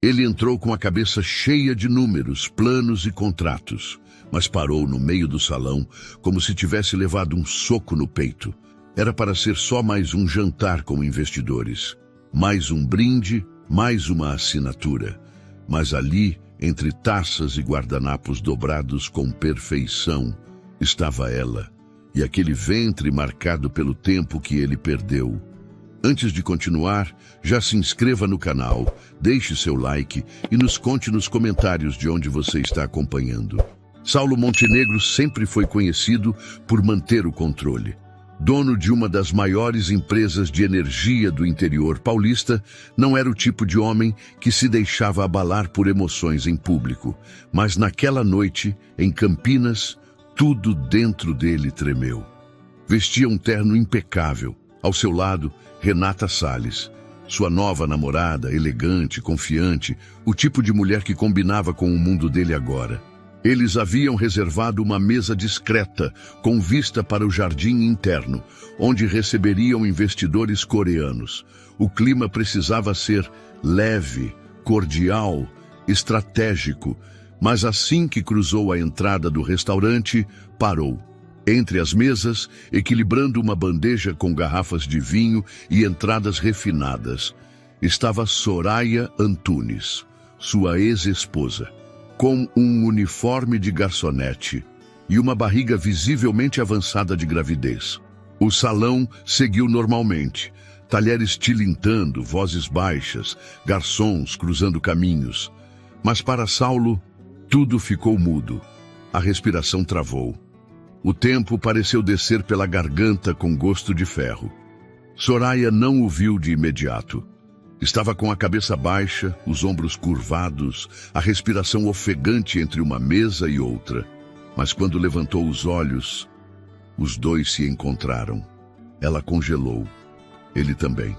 Ele entrou com a cabeça cheia de números, planos e contratos, mas parou no meio do salão como se tivesse levado um soco no peito. Era para ser só mais um jantar com investidores, mais um brinde, mais uma assinatura. Mas ali, entre taças e guardanapos dobrados com perfeição, estava ela, e aquele ventre marcado pelo tempo que ele perdeu. Antes de continuar, já se inscreva no canal, deixe seu like e nos conte nos comentários de onde você está acompanhando. Saulo Montenegro sempre foi conhecido por manter o controle. Dono de uma das maiores empresas de energia do interior paulista, não era o tipo de homem que se deixava abalar por emoções em público. Mas naquela noite, em Campinas, tudo dentro dele tremeu. Vestia um terno impecável. Ao seu lado, Renata Salles, sua nova namorada, elegante, confiante, o tipo de mulher que combinava com o mundo dele agora. Eles haviam reservado uma mesa discreta, com vista para o jardim interno, onde receberiam investidores coreanos. O clima precisava ser leve, cordial, estratégico, mas assim que cruzou a entrada do restaurante, parou. Entre as mesas, equilibrando uma bandeja com garrafas de vinho e entradas refinadas, estava Soraya Antunes, sua ex-esposa, com um uniforme de garçonete e uma barriga visivelmente avançada de gravidez. O salão seguiu normalmente, talheres tilintando, vozes baixas, garçons cruzando caminhos. Mas para Saulo, tudo ficou mudo. A respiração travou. O tempo pareceu descer pela garganta com gosto de ferro. Soraya não o viu de imediato. Estava com a cabeça baixa, os ombros curvados, a respiração ofegante entre uma mesa e outra. Mas quando levantou os olhos, os dois se encontraram. Ela congelou. Ele também.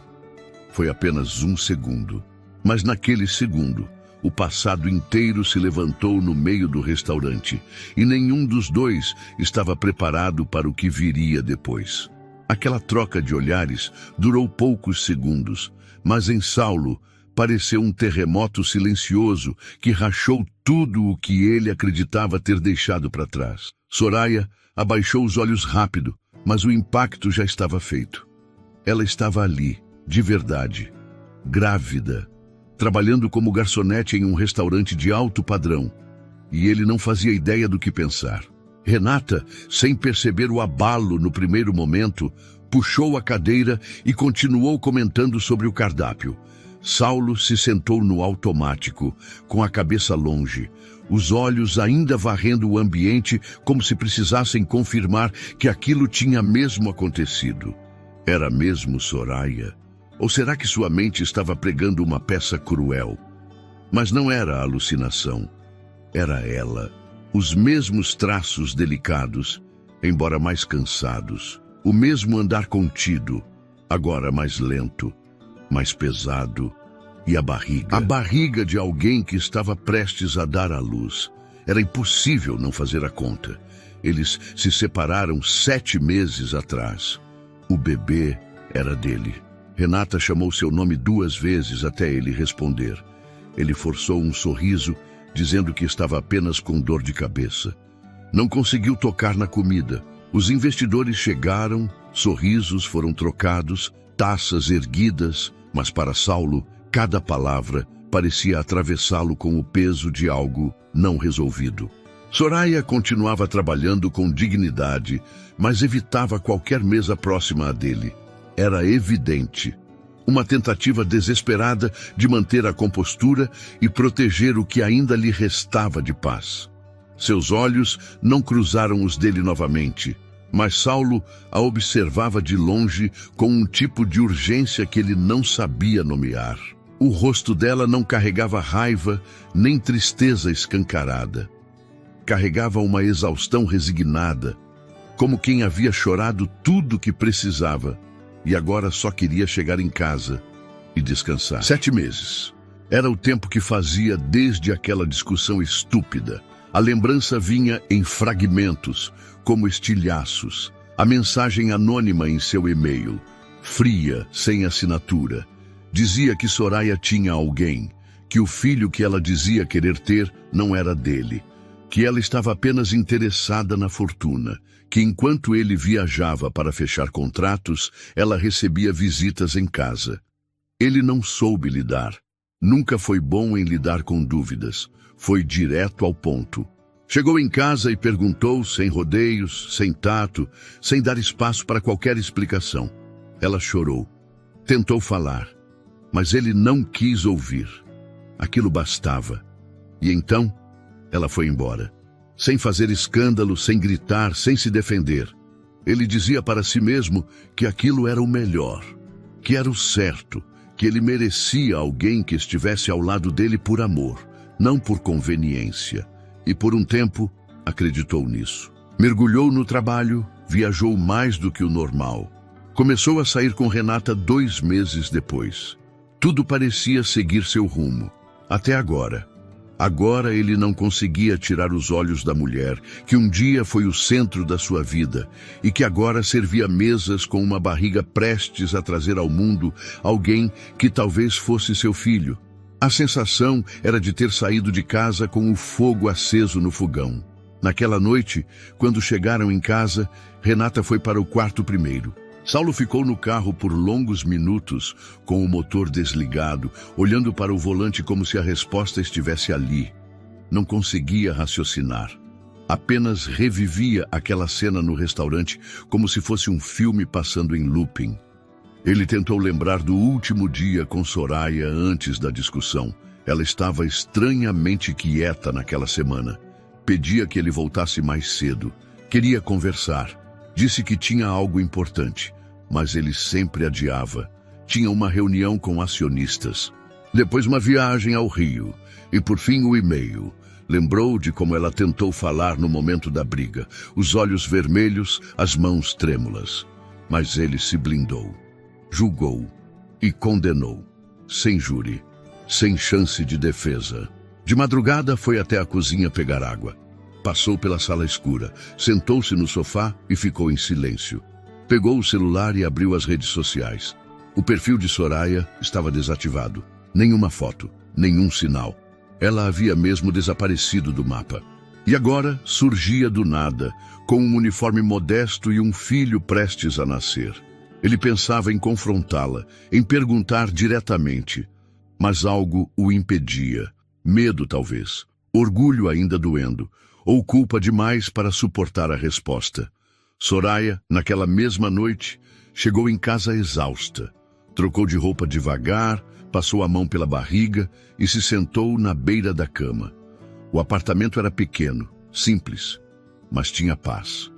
Foi apenas um segundo. Mas naquele segundo, o passado inteiro se levantou no meio do restaurante, e nenhum dos dois estava preparado para o que viria depois. Aquela troca de olhares durou poucos segundos, mas em Saulo pareceu um terremoto silencioso que rachou tudo o que ele acreditava ter deixado para trás. Soraya abaixou os olhos rápido, mas o impacto já estava feito. Ela estava ali, de verdade, grávida, trabalhando como garçonete em um restaurante de alto padrão, e ele não fazia ideia do que pensar. Renata, sem perceber o abalo no primeiro momento, puxou a cadeira e continuou comentando sobre o cardápio. Saulo se sentou no automático, com a cabeça longe, os olhos ainda varrendo o ambiente como se precisassem confirmar que aquilo tinha mesmo acontecido. Era mesmo Soraya? Ou será que sua mente estava pregando uma peça cruel? Mas não era alucinação. Era ela. Os mesmos traços delicados, embora mais cansados. O mesmo andar contido, agora mais lento, mais pesado. E a barriga? A barriga de alguém que estava prestes a dar à luz. Era impossível não fazer a conta. Eles se separaram 7 meses atrás. O bebê era dele. Renata chamou seu nome 2 vezes até ele responder. Ele forçou um sorriso, dizendo que estava apenas com dor de cabeça. Não conseguiu tocar na comida. Os investidores chegaram, sorrisos foram trocados, taças erguidas, mas para Saulo, cada palavra parecia atravessá-lo com o peso de algo não resolvido. Soraya continuava trabalhando com dignidade, mas evitava qualquer mesa próxima a dele. Era evidente. Uma tentativa desesperada de manter a compostura e proteger o que ainda lhe restava de paz. Seus olhos não cruzaram os dele novamente, mas Saulo a observava de longe com um tipo de urgência que ele não sabia nomear. O rosto dela não carregava raiva nem tristeza escancarada. Carregava uma exaustão resignada, como quem havia chorado tudo o que precisava e agora só queria chegar em casa e descansar. 7 meses. Era o tempo que fazia desde aquela discussão estúpida. A lembrança vinha em fragmentos, como estilhaços. A mensagem anônima em seu e-mail, fria, sem assinatura, dizia que Soraya tinha alguém, que o filho que ela dizia querer ter não era dele, que ela estava apenas interessada na fortuna, que enquanto ele viajava para fechar contratos, ela recebia visitas em casa. Ele não soube lidar. Nunca foi bom em lidar com dúvidas. Foi direto ao ponto. Chegou em casa e perguntou, sem rodeios, sem tato, sem dar espaço para qualquer explicação. Ela chorou. Tentou falar, mas ele não quis ouvir. Aquilo bastava. E então, ela foi embora. Sem fazer escândalo, sem gritar, sem se defender. Ele dizia para si mesmo que aquilo era o melhor, que era o certo, que ele merecia alguém que estivesse ao lado dele por amor, não por conveniência. E por um tempo, acreditou nisso. Mergulhou no trabalho, viajou mais do que o normal. Começou a sair com Renata 2 meses depois. Tudo parecia seguir seu rumo. Até agora. Agora ele não conseguia tirar os olhos da mulher, que um dia foi o centro da sua vida e que agora servia mesas com uma barriga prestes a trazer ao mundo alguém que talvez fosse seu filho. A sensação era de ter saído de casa com o fogo aceso no fogão. Naquela noite, quando chegaram em casa, Renata foi para o quarto primeiro. Saulo ficou no carro por longos minutos, com o motor desligado, olhando para o volante como se a resposta estivesse ali. Não conseguia raciocinar. Apenas revivia aquela cena no restaurante como se fosse um filme passando em looping. Ele tentou lembrar do último dia com Soraya antes da discussão. Ela estava estranhamente quieta naquela semana. Pedia que ele voltasse mais cedo. Queria conversar. Disse que tinha algo importante, mas ele sempre adiava. Tinha uma reunião com acionistas. Depois uma viagem ao Rio. E por fim o e-mail. Lembrou de como ela tentou falar no momento da briga. Os olhos vermelhos, as mãos trêmulas. Mas ele se blindou. Julgou e condenou. Sem júri. Sem chance de defesa. De madrugada foi até a cozinha pegar água. Passou pela sala escura, sentou-se no sofá e ficou em silêncio. Pegou o celular e abriu as redes sociais. O perfil de Soraya estava desativado. Nenhuma foto, nenhum sinal. Ela havia mesmo desaparecido do mapa. E agora surgia do nada, com um uniforme modesto e um filho prestes a nascer. Ele pensava em confrontá-la, em perguntar diretamente. Mas algo o impedia. Medo, talvez. Orgulho ainda doendo. Ou culpa demais para suportar a resposta. Soraya, naquela mesma noite, chegou em casa exausta. Trocou de roupa devagar, passou a mão pela barriga e se sentou na beira da cama. O apartamento era pequeno, simples, mas tinha paz.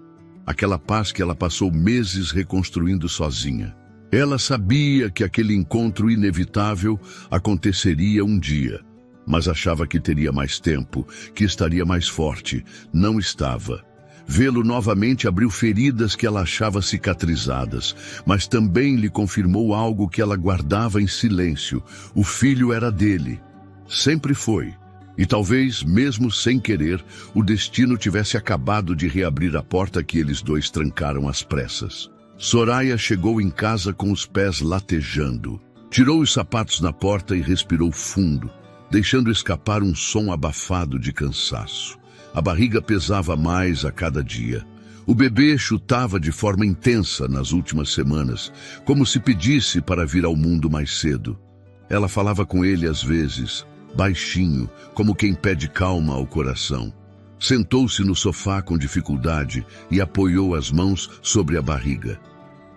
Aquela paz que ela passou meses reconstruindo sozinha. Ela sabia que aquele encontro inevitável aconteceria um dia. Mas achava que teria mais tempo, que estaria mais forte. Não estava. Vê-lo novamente abriu feridas que ela achava cicatrizadas, mas também lhe confirmou algo que ela guardava em silêncio. O filho era dele. Sempre foi. E talvez, mesmo sem querer, o destino tivesse acabado de reabrir a porta que eles dois trancaram às pressas. Soraya chegou em casa com os pés latejando. Tirou os sapatos na porta e respirou fundo, deixando escapar um som abafado de cansaço. A barriga pesava mais a cada dia. O bebê chutava de forma intensa nas últimas semanas, como se pedisse para vir ao mundo mais cedo. Ela falava com ele às vezes, baixinho, como quem pede calma ao coração. Sentou-se no sofá com dificuldade e apoiou as mãos sobre a barriga.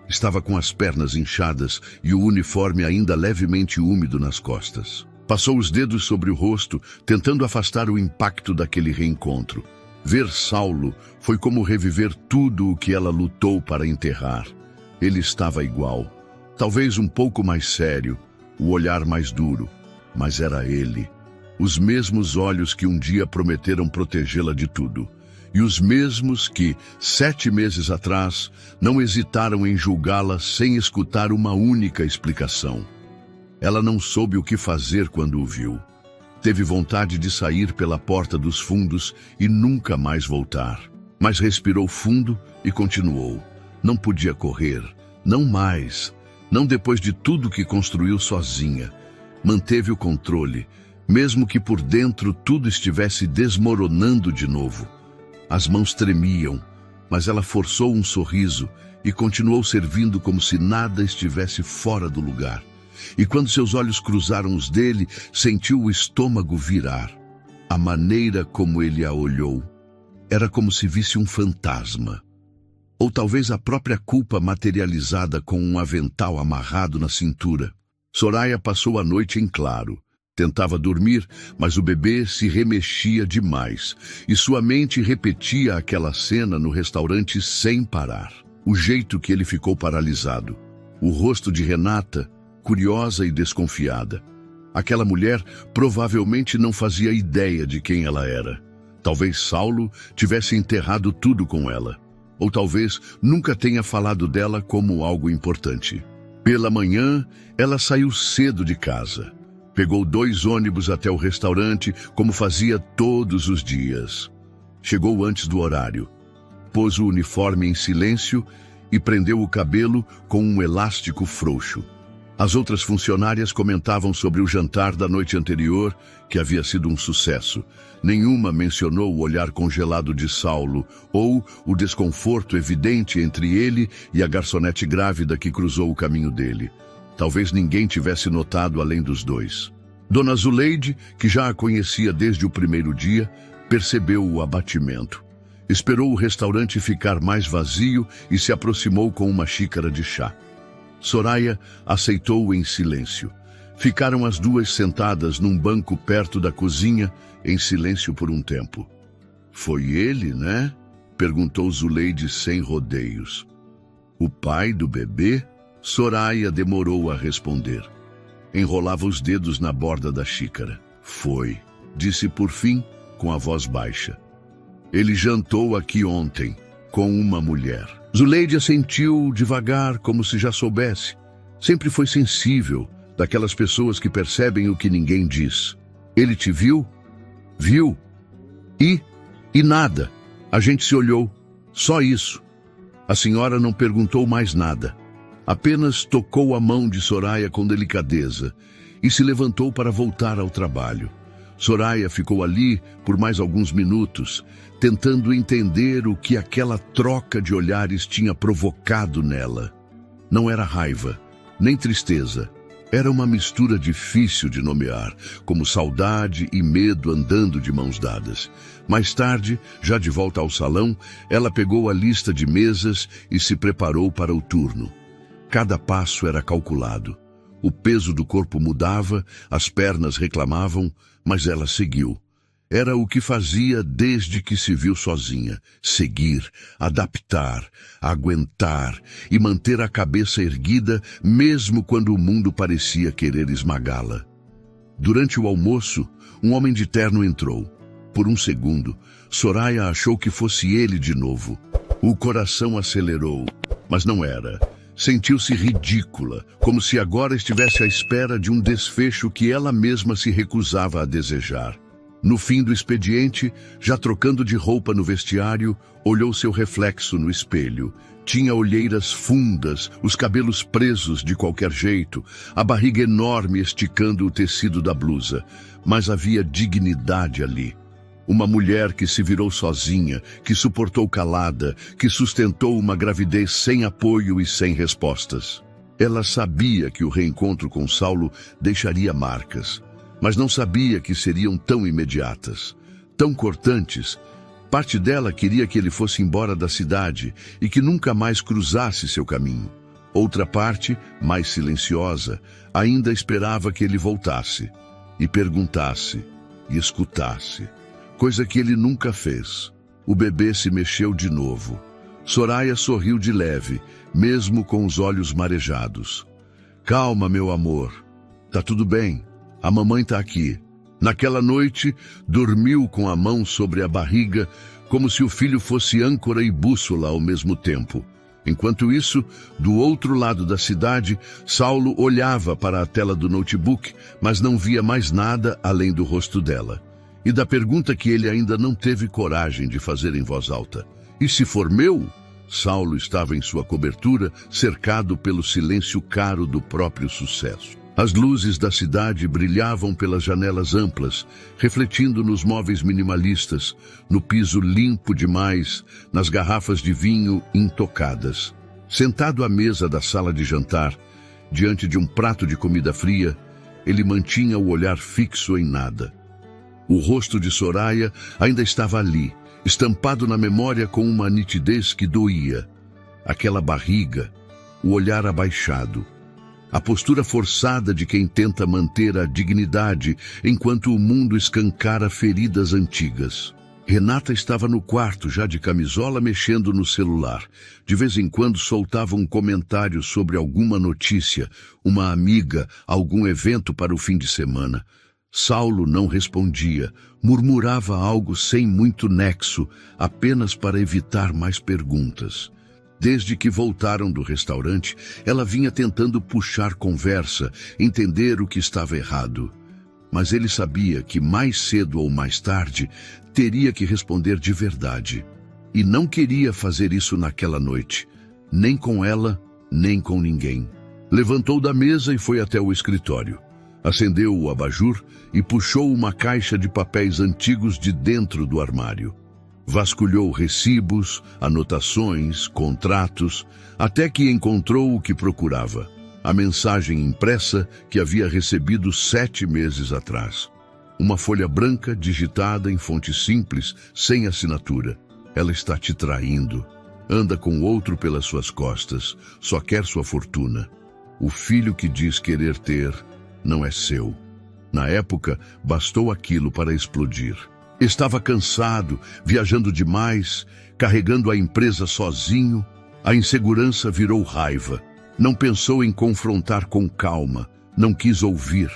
Estava com as pernas inchadas e o uniforme ainda levemente úmido nas costas. Passou os dedos sobre o rosto, tentando afastar o impacto daquele reencontro. Ver Saulo foi como reviver tudo o que ela lutou para enterrar. Ele estava igual, talvez um pouco mais sério, o olhar mais duro, mas era ele. Os mesmos olhos que um dia prometeram protegê-la de tudo. E os mesmos que, 7 meses atrás, não hesitaram em julgá-la sem escutar uma única explicação. Ela não soube o que fazer quando o viu. Teve vontade de sair pela porta dos fundos e nunca mais voltar. Mas respirou fundo e continuou. Não podia correr, não mais, não depois de tudo que construiu sozinha. Manteve o controle, mesmo que por dentro tudo estivesse desmoronando de novo. As mãos tremiam, mas ela forçou um sorriso e continuou servindo como se nada estivesse fora do lugar. E quando seus olhos cruzaram os dele, sentiu o estômago virar. A maneira como ele a olhou era como se visse um fantasma. Ou talvez a própria culpa materializada com um avental amarrado na cintura. Soraya passou a noite em claro. Tentava dormir, mas o bebê se remexia demais, e sua mente repetia aquela cena no restaurante sem parar. O jeito que ele ficou paralisado. O rosto de Renata, curiosa e desconfiada. Aquela mulher provavelmente não fazia ideia de quem ela era. Talvez Saulo tivesse enterrado tudo com ela. Ou talvez nunca tenha falado dela como algo importante. Pela manhã, ela saiu cedo de casa. Pegou 2 ônibus até o restaurante, como fazia todos os dias. Chegou antes do horário. Pôs o uniforme em silêncio e prendeu o cabelo com um elástico frouxo. As outras funcionárias comentavam sobre o jantar da noite anterior, que havia sido um sucesso. Nenhuma mencionou o olhar congelado de Saulo ou o desconforto evidente entre ele e a garçonete grávida que cruzou o caminho dele. Talvez ninguém tivesse notado além dos 2. Dona Zuleide, que já a conhecia desde o primeiro dia, percebeu o abatimento. Esperou o restaurante ficar mais vazio e se aproximou com uma xícara de chá. Soraya aceitou em silêncio. Ficaram as 2 sentadas num banco perto da cozinha, em silêncio por um tempo. "Foi ele, né?" perguntou Zuleide sem rodeios. "O pai do bebê?" Soraya demorou a responder. Enrolava os dedos na borda da xícara. "Foi", disse por fim, com a voz baixa. "Ele jantou aqui ontem, com uma mulher." Zuleide assentiu devagar, como se já soubesse. Sempre foi sensível, daquelas pessoas que percebem o que ninguém diz. "Ele te viu?" "Viu. E nada. A gente se olhou. Só isso." A senhora não perguntou mais nada. Apenas tocou a mão de Soraya com delicadeza e se levantou para voltar ao trabalho. Soraya ficou ali por mais alguns minutos, tentando entender o que aquela troca de olhares tinha provocado nela. Não era raiva, nem tristeza. Era uma mistura difícil de nomear, como saudade e medo andando de mãos dadas. Mais tarde, já de volta ao salão, ela pegou a lista de mesas e se preparou para o turno. Cada passo era calculado. O peso do corpo mudava, as pernas reclamavam, mas ela seguiu. Era o que fazia desde que se viu sozinha. Seguir, adaptar, aguentar e manter a cabeça erguida mesmo quando o mundo parecia querer esmagá-la. Durante o almoço, um homem de terno entrou. Por um segundo, Soraya achou que fosse ele de novo. O coração acelerou, mas não era. Sentiu-se ridícula, como se agora estivesse à espera de um desfecho que ela mesma se recusava a desejar. No fim do expediente, já trocando de roupa no vestiário, olhou seu reflexo no espelho. Tinha olheiras fundas, os cabelos presos de qualquer jeito, a barriga enorme esticando o tecido da blusa. Mas havia dignidade ali. Uma mulher que se virou sozinha, que suportou calada, que sustentou uma gravidez sem apoio e sem respostas. Ela sabia que o reencontro com Saulo deixaria marcas, mas não sabia que seriam tão imediatas, tão cortantes. Parte dela queria que ele fosse embora da cidade e que nunca mais cruzasse seu caminho. Outra parte, mais silenciosa, ainda esperava que ele voltasse e perguntasse e escutasse. Coisa que ele nunca fez. O bebê se mexeu de novo. Soraya sorriu de leve, mesmo com os olhos marejados. "Calma, meu amor. Tá tudo bem. A mamãe tá aqui." Naquela noite, dormiu com a mão sobre a barriga, como se o filho fosse âncora e bússola ao mesmo tempo. Enquanto isso, do outro lado da cidade, Saulo olhava para a tela do notebook, mas não via mais nada além do rosto dela. E da pergunta que ele ainda não teve coragem de fazer em voz alta. "E se for meu?" Saulo estava em sua cobertura, cercado pelo silêncio caro do próprio sucesso. As luzes da cidade brilhavam pelas janelas amplas, refletindo nos móveis minimalistas, no piso limpo demais, nas garrafas de vinho intocadas. Sentado à mesa da sala de jantar, diante de um prato de comida fria, ele mantinha o olhar fixo em nada. O rosto de Soraya ainda estava ali, estampado na memória com uma nitidez que doía. Aquela barriga, o olhar abaixado, a postura forçada de quem tenta manter a dignidade enquanto o mundo escancara feridas antigas. Renata estava no quarto, já de camisola, mexendo no celular. De vez em quando soltava um comentário sobre alguma notícia, uma amiga, algum evento para o fim de semana. Saulo não respondia, murmurava algo sem muito nexo, apenas para evitar mais perguntas. Desde que voltaram do restaurante, ela vinha tentando puxar conversa, entender o que estava errado. Mas ele sabia que mais cedo ou mais tarde teria que responder de verdade. E não queria fazer isso naquela noite, nem com ela, nem com ninguém. Levantou da mesa e foi até o escritório. Acendeu o abajur e puxou uma caixa de papéis antigos de dentro do armário. Vasculhou recibos, anotações, contratos, até que encontrou o que procurava. A mensagem impressa que havia recebido 7 meses atrás. Uma folha branca digitada em fonte simples, sem assinatura. Ela está te traindo. Anda com outro pelas suas costas. Só quer sua fortuna. O filho que diz querer ter não é seu. Na época, bastou aquilo para explodir. Estava cansado, viajando demais, carregando a empresa sozinho. A insegurança virou raiva. Não pensou em confrontar com calma, não quis ouvir.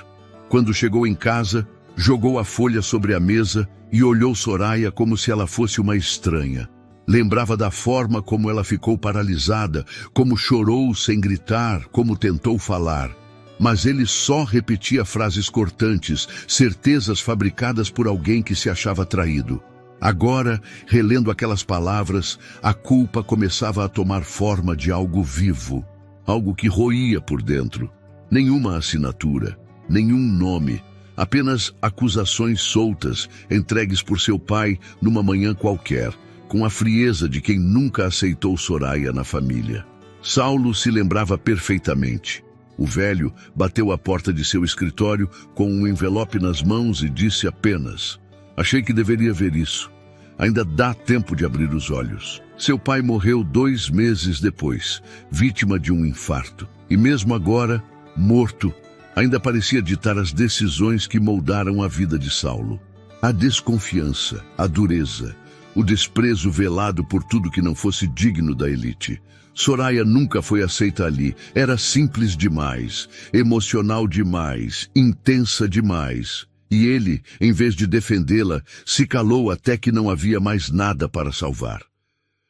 Quando chegou em casa, jogou a folha sobre a mesa e olhou Soraya como se ela fosse uma estranha. Lembrava da forma como ela ficou paralisada, como chorou sem gritar, como tentou falar. Mas ele só repetia frases cortantes, certezas fabricadas por alguém que se achava traído. Agora, relendo aquelas palavras, a culpa começava a tomar forma de algo vivo. Algo que roía por dentro. Nenhuma assinatura, nenhum nome, apenas acusações soltas, entregues por seu pai numa manhã qualquer, com a frieza de quem nunca aceitou Soraya na família. Saulo se lembrava perfeitamente. O velho bateu à porta de seu escritório com um envelope nas mãos e disse apenas: "Achei que deveria ver isso. Ainda dá tempo de abrir os olhos." Seu pai morreu 2 meses depois, vítima de um infarto. E mesmo agora, morto, ainda parecia ditar as decisões que moldaram a vida de Saulo. A desconfiança, a dureza, o desprezo velado por tudo que não fosse digno da elite. Soraya nunca foi aceita ali. Era simples demais, emocional demais, intensa demais. E ele, em vez de defendê-la, se calou até que não havia mais nada para salvar.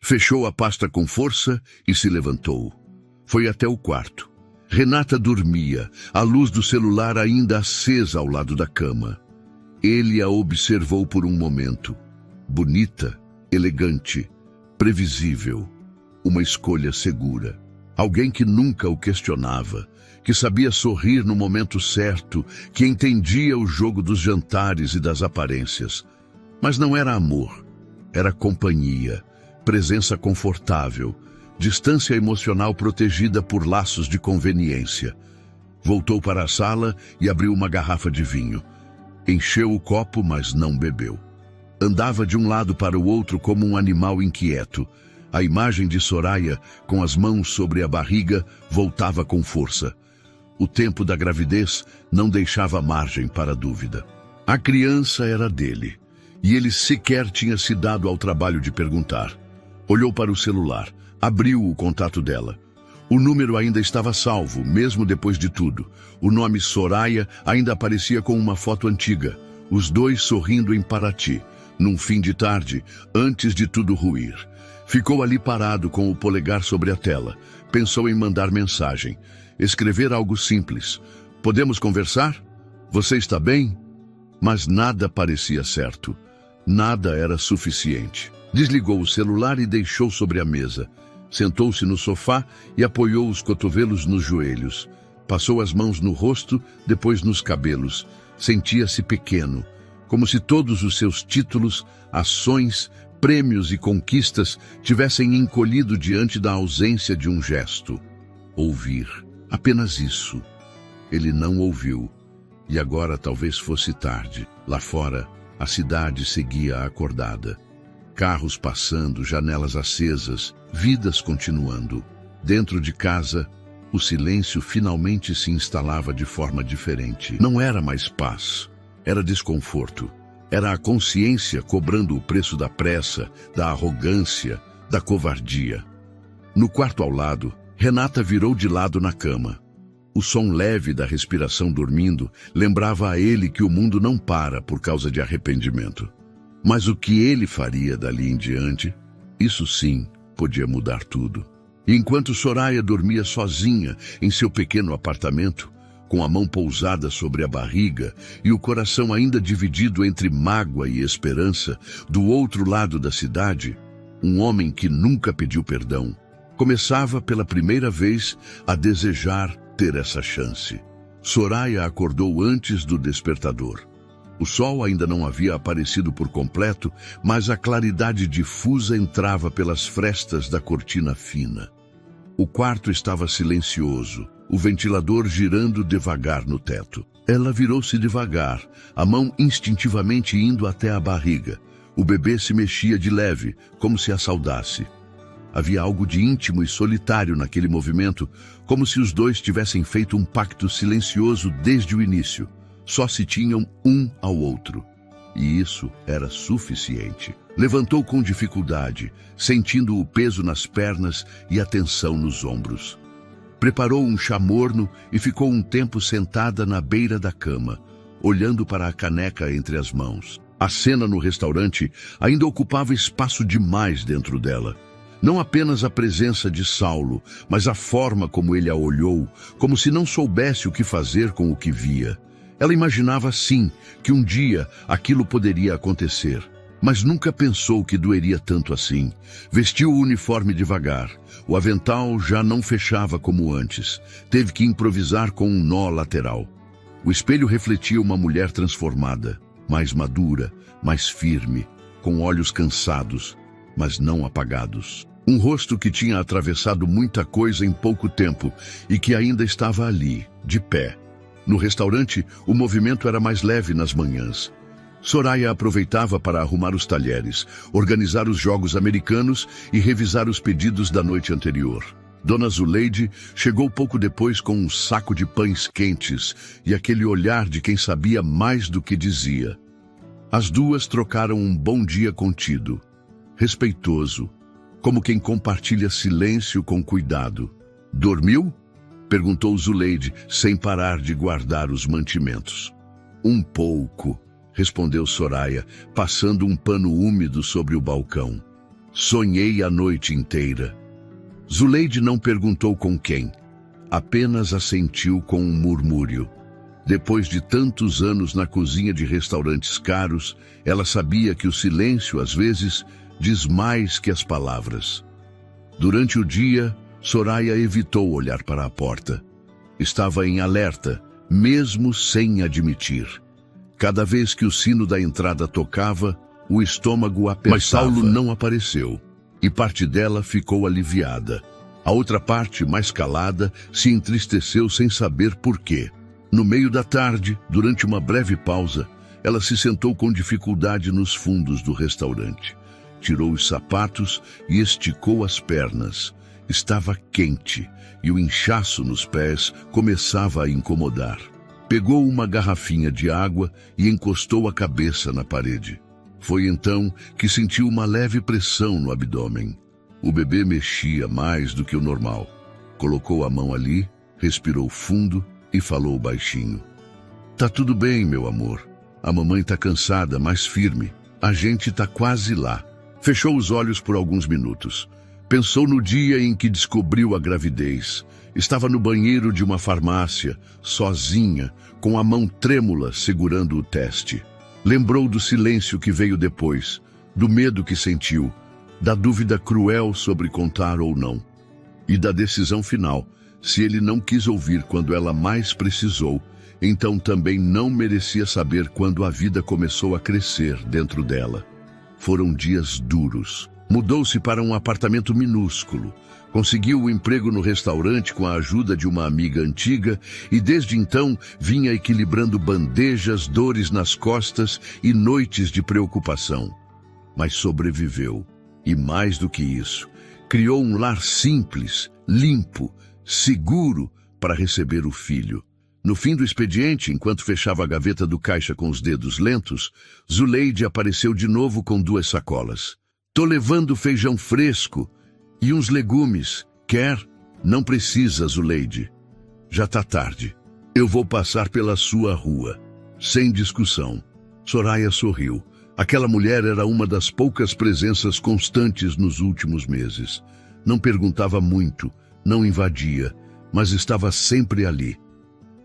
Fechou a pasta com força e se levantou. Foi até o quarto. Renata dormia, a luz do celular ainda acesa ao lado da cama. Ele a observou por um momento. Bonita, elegante, previsível. Uma escolha segura. Alguém que nunca o questionava, que sabia sorrir no momento certo, que entendia o jogo dos jantares e das aparências. Mas não era amor, era companhia, presença confortável, distância emocional protegida por laços de conveniência. Voltou para a sala e abriu uma garrafa de vinho. Encheu o copo, mas não bebeu. Andava de um lado para o outro como um animal inquieto. A imagem de Soraya, com as mãos sobre a barriga, voltava com força. O tempo da gravidez não deixava margem para dúvida. A criança era dele, e ele sequer tinha se dado ao trabalho de perguntar. Olhou para o celular, abriu o contato dela. O número ainda estava salvo, mesmo depois de tudo. O nome Soraya ainda aparecia com uma foto antiga, os dois sorrindo em Paraty, num fim de tarde, antes de tudo ruir. Ficou ali parado com o polegar sobre a tela. Pensou em mandar mensagem. Escrever algo simples. "Podemos conversar? Você está bem?" Mas nada parecia certo. Nada era suficiente. Desligou o celular e deixou sobre a mesa. Sentou-se no sofá e apoiou os cotovelos nos joelhos. Passou as mãos no rosto, depois nos cabelos. Sentia-se pequeno, como se todos os seus títulos, ações, prêmios e conquistas tivessem encolhido diante da ausência de um gesto. Ouvir. Apenas isso. Ele não ouviu. E agora talvez fosse tarde. Lá fora, a cidade seguia acordada. Carros passando, janelas acesas, vidas continuando. Dentro de casa, o silêncio finalmente se instalava de forma diferente. Não era mais paz, era desconforto. Era a consciência cobrando o preço da pressa, da arrogância, da covardia. No quarto ao lado, Renata virou de lado na cama. O som leve da respiração dormindo lembrava a ele que o mundo não para por causa de arrependimento. Mas o que ele faria dali em diante, isso sim podia mudar tudo. E enquanto Soraya dormia sozinha em seu pequeno apartamento, com a mão pousada sobre a barriga e o coração ainda dividido entre mágoa e esperança, do outro lado da cidade, um homem que nunca pediu perdão, começava pela primeira vez a desejar ter essa chance. Soraya acordou antes do despertador. O sol ainda não havia aparecido por completo, mas a claridade difusa entrava pelas frestas da cortina fina. O quarto estava silencioso, o ventilador girando devagar no teto. Ela virou-se devagar, a mão instintivamente indo até a barriga. O bebê se mexia de leve, como se a saudasse. Havia algo de íntimo e solitário naquele movimento, como se os dois tivessem feito um pacto silencioso desde o início. Só se tinham um ao outro. E isso era suficiente. Levantou com dificuldade, sentindo o peso nas pernas e a tensão nos ombros. Preparou um chá morno e ficou um tempo sentada na beira da cama, olhando para a caneca entre as mãos. A cena no restaurante ainda ocupava espaço demais dentro dela. Não apenas a presença de Saulo, mas a forma como ele a olhou, como se não soubesse o que fazer com o que via. Ela imaginava, sim, que um dia aquilo poderia acontecer, mas nunca pensou que doeria tanto assim. Vestiu o uniforme devagar. O avental já não fechava como antes. Teve que improvisar com um nó lateral. O espelho refletia uma mulher transformada, mais madura, mais firme, com olhos cansados, mas não apagados. Um rosto que tinha atravessado muita coisa em pouco tempo e que ainda estava ali, de pé. No restaurante, o movimento era mais leve nas manhãs. Soraya aproveitava para arrumar os talheres, organizar os jogos americanos e revisar os pedidos da noite anterior. Dona Zuleide chegou pouco depois com um saco de pães quentes e aquele olhar de quem sabia mais do que dizia. As duas trocaram um bom dia contido, respeitoso, como quem compartilha silêncio com cuidado. Dormiu? Perguntou Zuleide, sem parar de guardar os mantimentos. Um pouco, respondeu Soraya, passando um pano úmido sobre o balcão. Sonhei a noite inteira. Zuleide não perguntou com quem, apenas assentiu com um murmúrio. Depois de tantos anos na cozinha de restaurantes caros, ela sabia que o silêncio, às vezes, diz mais que as palavras. Durante o dia, Soraya evitou olhar para a porta. Estava em alerta, mesmo sem admitir. Cada vez que o sino da entrada tocava, o estômago apertava. Mas Saulo não apareceu, e parte dela ficou aliviada. A outra parte, mais calada, se entristeceu sem saber por quê. No meio da tarde, durante uma breve pausa, ela se sentou com dificuldade nos fundos do restaurante. Tirou os sapatos e esticou as pernas. Estava quente e o inchaço nos pés começava a incomodar. Pegou uma garrafinha de água e encostou a cabeça na parede. Foi então que sentiu uma leve pressão no abdômen. O bebê mexia mais do que o normal. Colocou a mão ali, respirou fundo e falou baixinho. Tá tudo bem, meu amor. A mamãe tá cansada, mas firme. A gente tá quase lá. Fechou os olhos por alguns minutos. Pensou no dia em que descobriu a gravidez. Estava no banheiro de uma farmácia, sozinha, com a mão trêmula segurando o teste. Lembrou do silêncio que veio depois, do medo que sentiu, da dúvida cruel sobre contar ou não, e da decisão final, Se ele não quis ouvir quando ela mais precisou, então também não merecia saber quando a vida começou a crescer dentro dela. Foram dias duros. Mudou-se para um apartamento minúsculo. Conseguiu o emprego no restaurante com a ajuda de uma amiga antiga e desde então vinha equilibrando bandejas, dores nas costas e noites de preocupação. Mas sobreviveu. E mais do que isso, criou um lar simples, limpo, seguro para receber o filho. No fim do expediente, enquanto fechava a gaveta do caixa com os dedos lentos, Zuleide apareceu de novo com 2 sacolas. "Tô levando feijão fresco e uns legumes. Quer?" "Não precisa, Zuleide. Já tá tarde. Eu vou passar pela sua rua." Sem discussão. Soraya sorriu. Aquela mulher era uma das poucas presenças constantes nos últimos meses. Não perguntava muito, não invadia, mas estava sempre ali.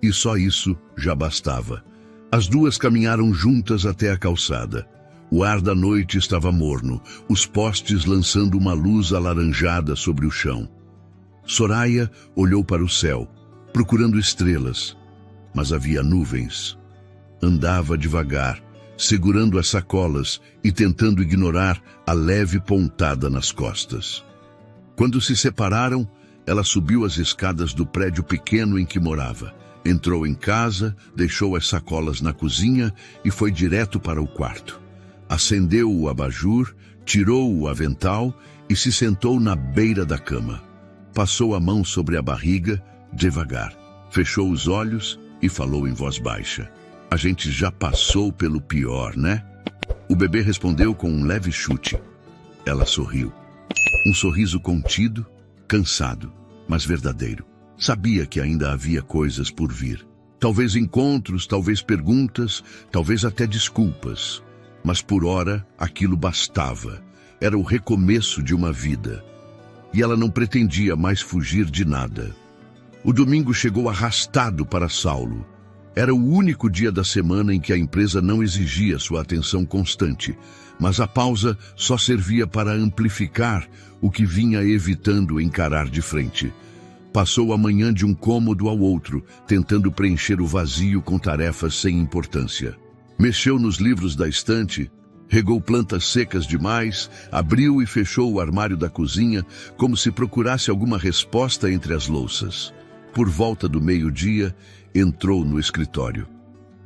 E só isso já bastava. As duas caminharam juntas até a calçada. O ar da noite estava morno, os postes lançando uma luz alaranjada sobre o chão. Soraya olhou para o céu, procurando estrelas, mas havia nuvens. Andava devagar, segurando as sacolas e tentando ignorar a leve pontada nas costas. Quando se separaram, ela subiu as escadas do prédio pequeno em que morava. Entrou em casa, deixou as sacolas na cozinha e foi direto para o quarto. Acendeu o abajur, tirou o avental e se sentou na beira da cama. Passou a mão sobre a barriga, devagar. Fechou os olhos e falou em voz baixa. "A gente já passou pelo pior, né?" O bebê respondeu com um leve chute. Ela sorriu. Um sorriso contido, cansado, mas verdadeiro. Sabia que ainda havia coisas por vir. Talvez encontros, talvez perguntas, talvez até desculpas. Mas por ora, aquilo bastava. Era o recomeço de uma vida. E ela não pretendia mais fugir de nada. O domingo chegou arrastado para Saulo. Era o único dia da semana em que a empresa não exigia sua atenção constante, mas a pausa só servia para amplificar o que vinha evitando encarar de frente. Passou a manhã de um cômodo ao outro, tentando preencher o vazio com tarefas sem importância. Mexeu nos livros da estante, regou plantas secas demais, abriu e fechou o armário da cozinha, como se procurasse alguma resposta entre as louças. Por volta do meio-dia, entrou no escritório.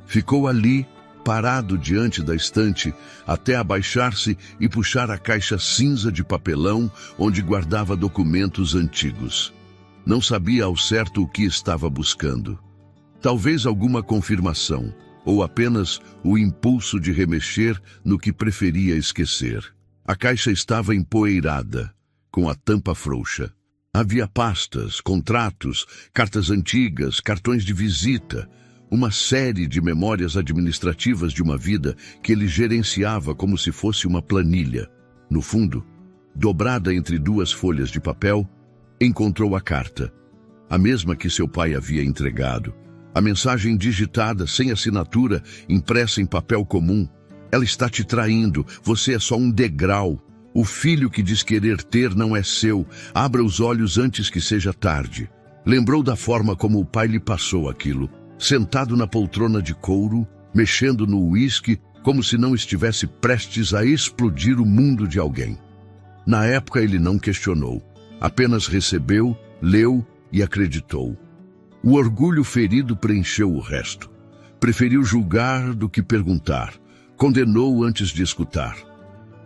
Ficou ali, parado diante da estante, até abaixar-se e puxar a caixa cinza de papelão onde guardava documentos antigos. Não sabia ao certo o que estava buscando. Talvez alguma confirmação, ou apenas o impulso de remexer no que preferia esquecer. A caixa estava empoeirada, com a tampa frouxa. Havia pastas, contratos, cartas antigas, cartões de visita, uma série de memórias administrativas de uma vida que ele gerenciava como se fosse uma planilha. No fundo, dobrada entre 2 folhas de papel, encontrou a carta, a mesma que seu pai havia entregado. A mensagem digitada, sem assinatura, impressa em papel comum. "Ela está te traindo, você é só um degrau. O filho que diz querer ter não é seu. Abra os olhos antes que seja tarde." Lembrou da forma como o pai lhe passou aquilo, sentado na poltrona de couro, mexendo no uísque, como se não estivesse prestes a explodir o mundo de alguém. Na época ele não questionou, apenas recebeu, leu e acreditou. O orgulho ferido preencheu o resto. Preferiu julgar do que perguntar. Condenou antes de escutar.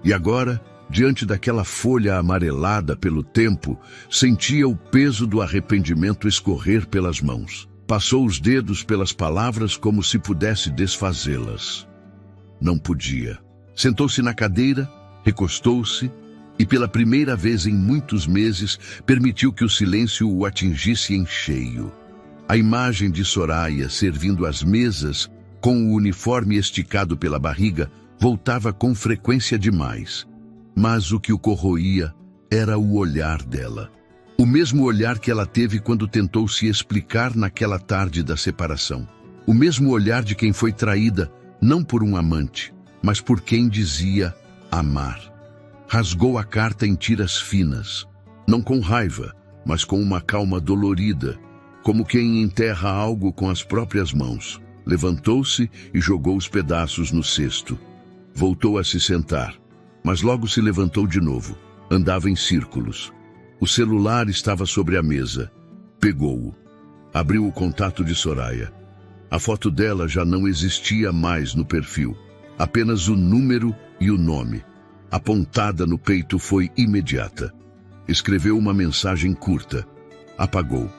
E agora, diante daquela folha amarelada pelo tempo, sentia o peso do arrependimento escorrer pelas mãos. Passou os dedos pelas palavras como se pudesse desfazê-las. Não podia. Sentou-se na cadeira, recostou-se e pela primeira vez em muitos meses permitiu que o silêncio o atingisse em cheio. A imagem de Soraya servindo as mesas com o uniforme esticado pela barriga voltava com frequência demais. Mas o que o corroía era o olhar dela. O mesmo olhar que ela teve quando tentou se explicar naquela tarde da separação. O mesmo olhar de quem foi traída, não por um amante, mas por quem dizia amar. Rasgou a carta em tiras finas, não com raiva, mas com uma calma dolorida, como quem enterra algo com as próprias mãos. Levantou-se e jogou os pedaços no cesto. Voltou a se sentar, mas logo se levantou de novo. Andava em círculos. O celular estava sobre a mesa. Pegou-o. Abriu o contato de Soraya. A foto dela já não existia mais no perfil. Apenas o número e o nome. A pontada no peito foi imediata. Escreveu uma mensagem curta. Apagou.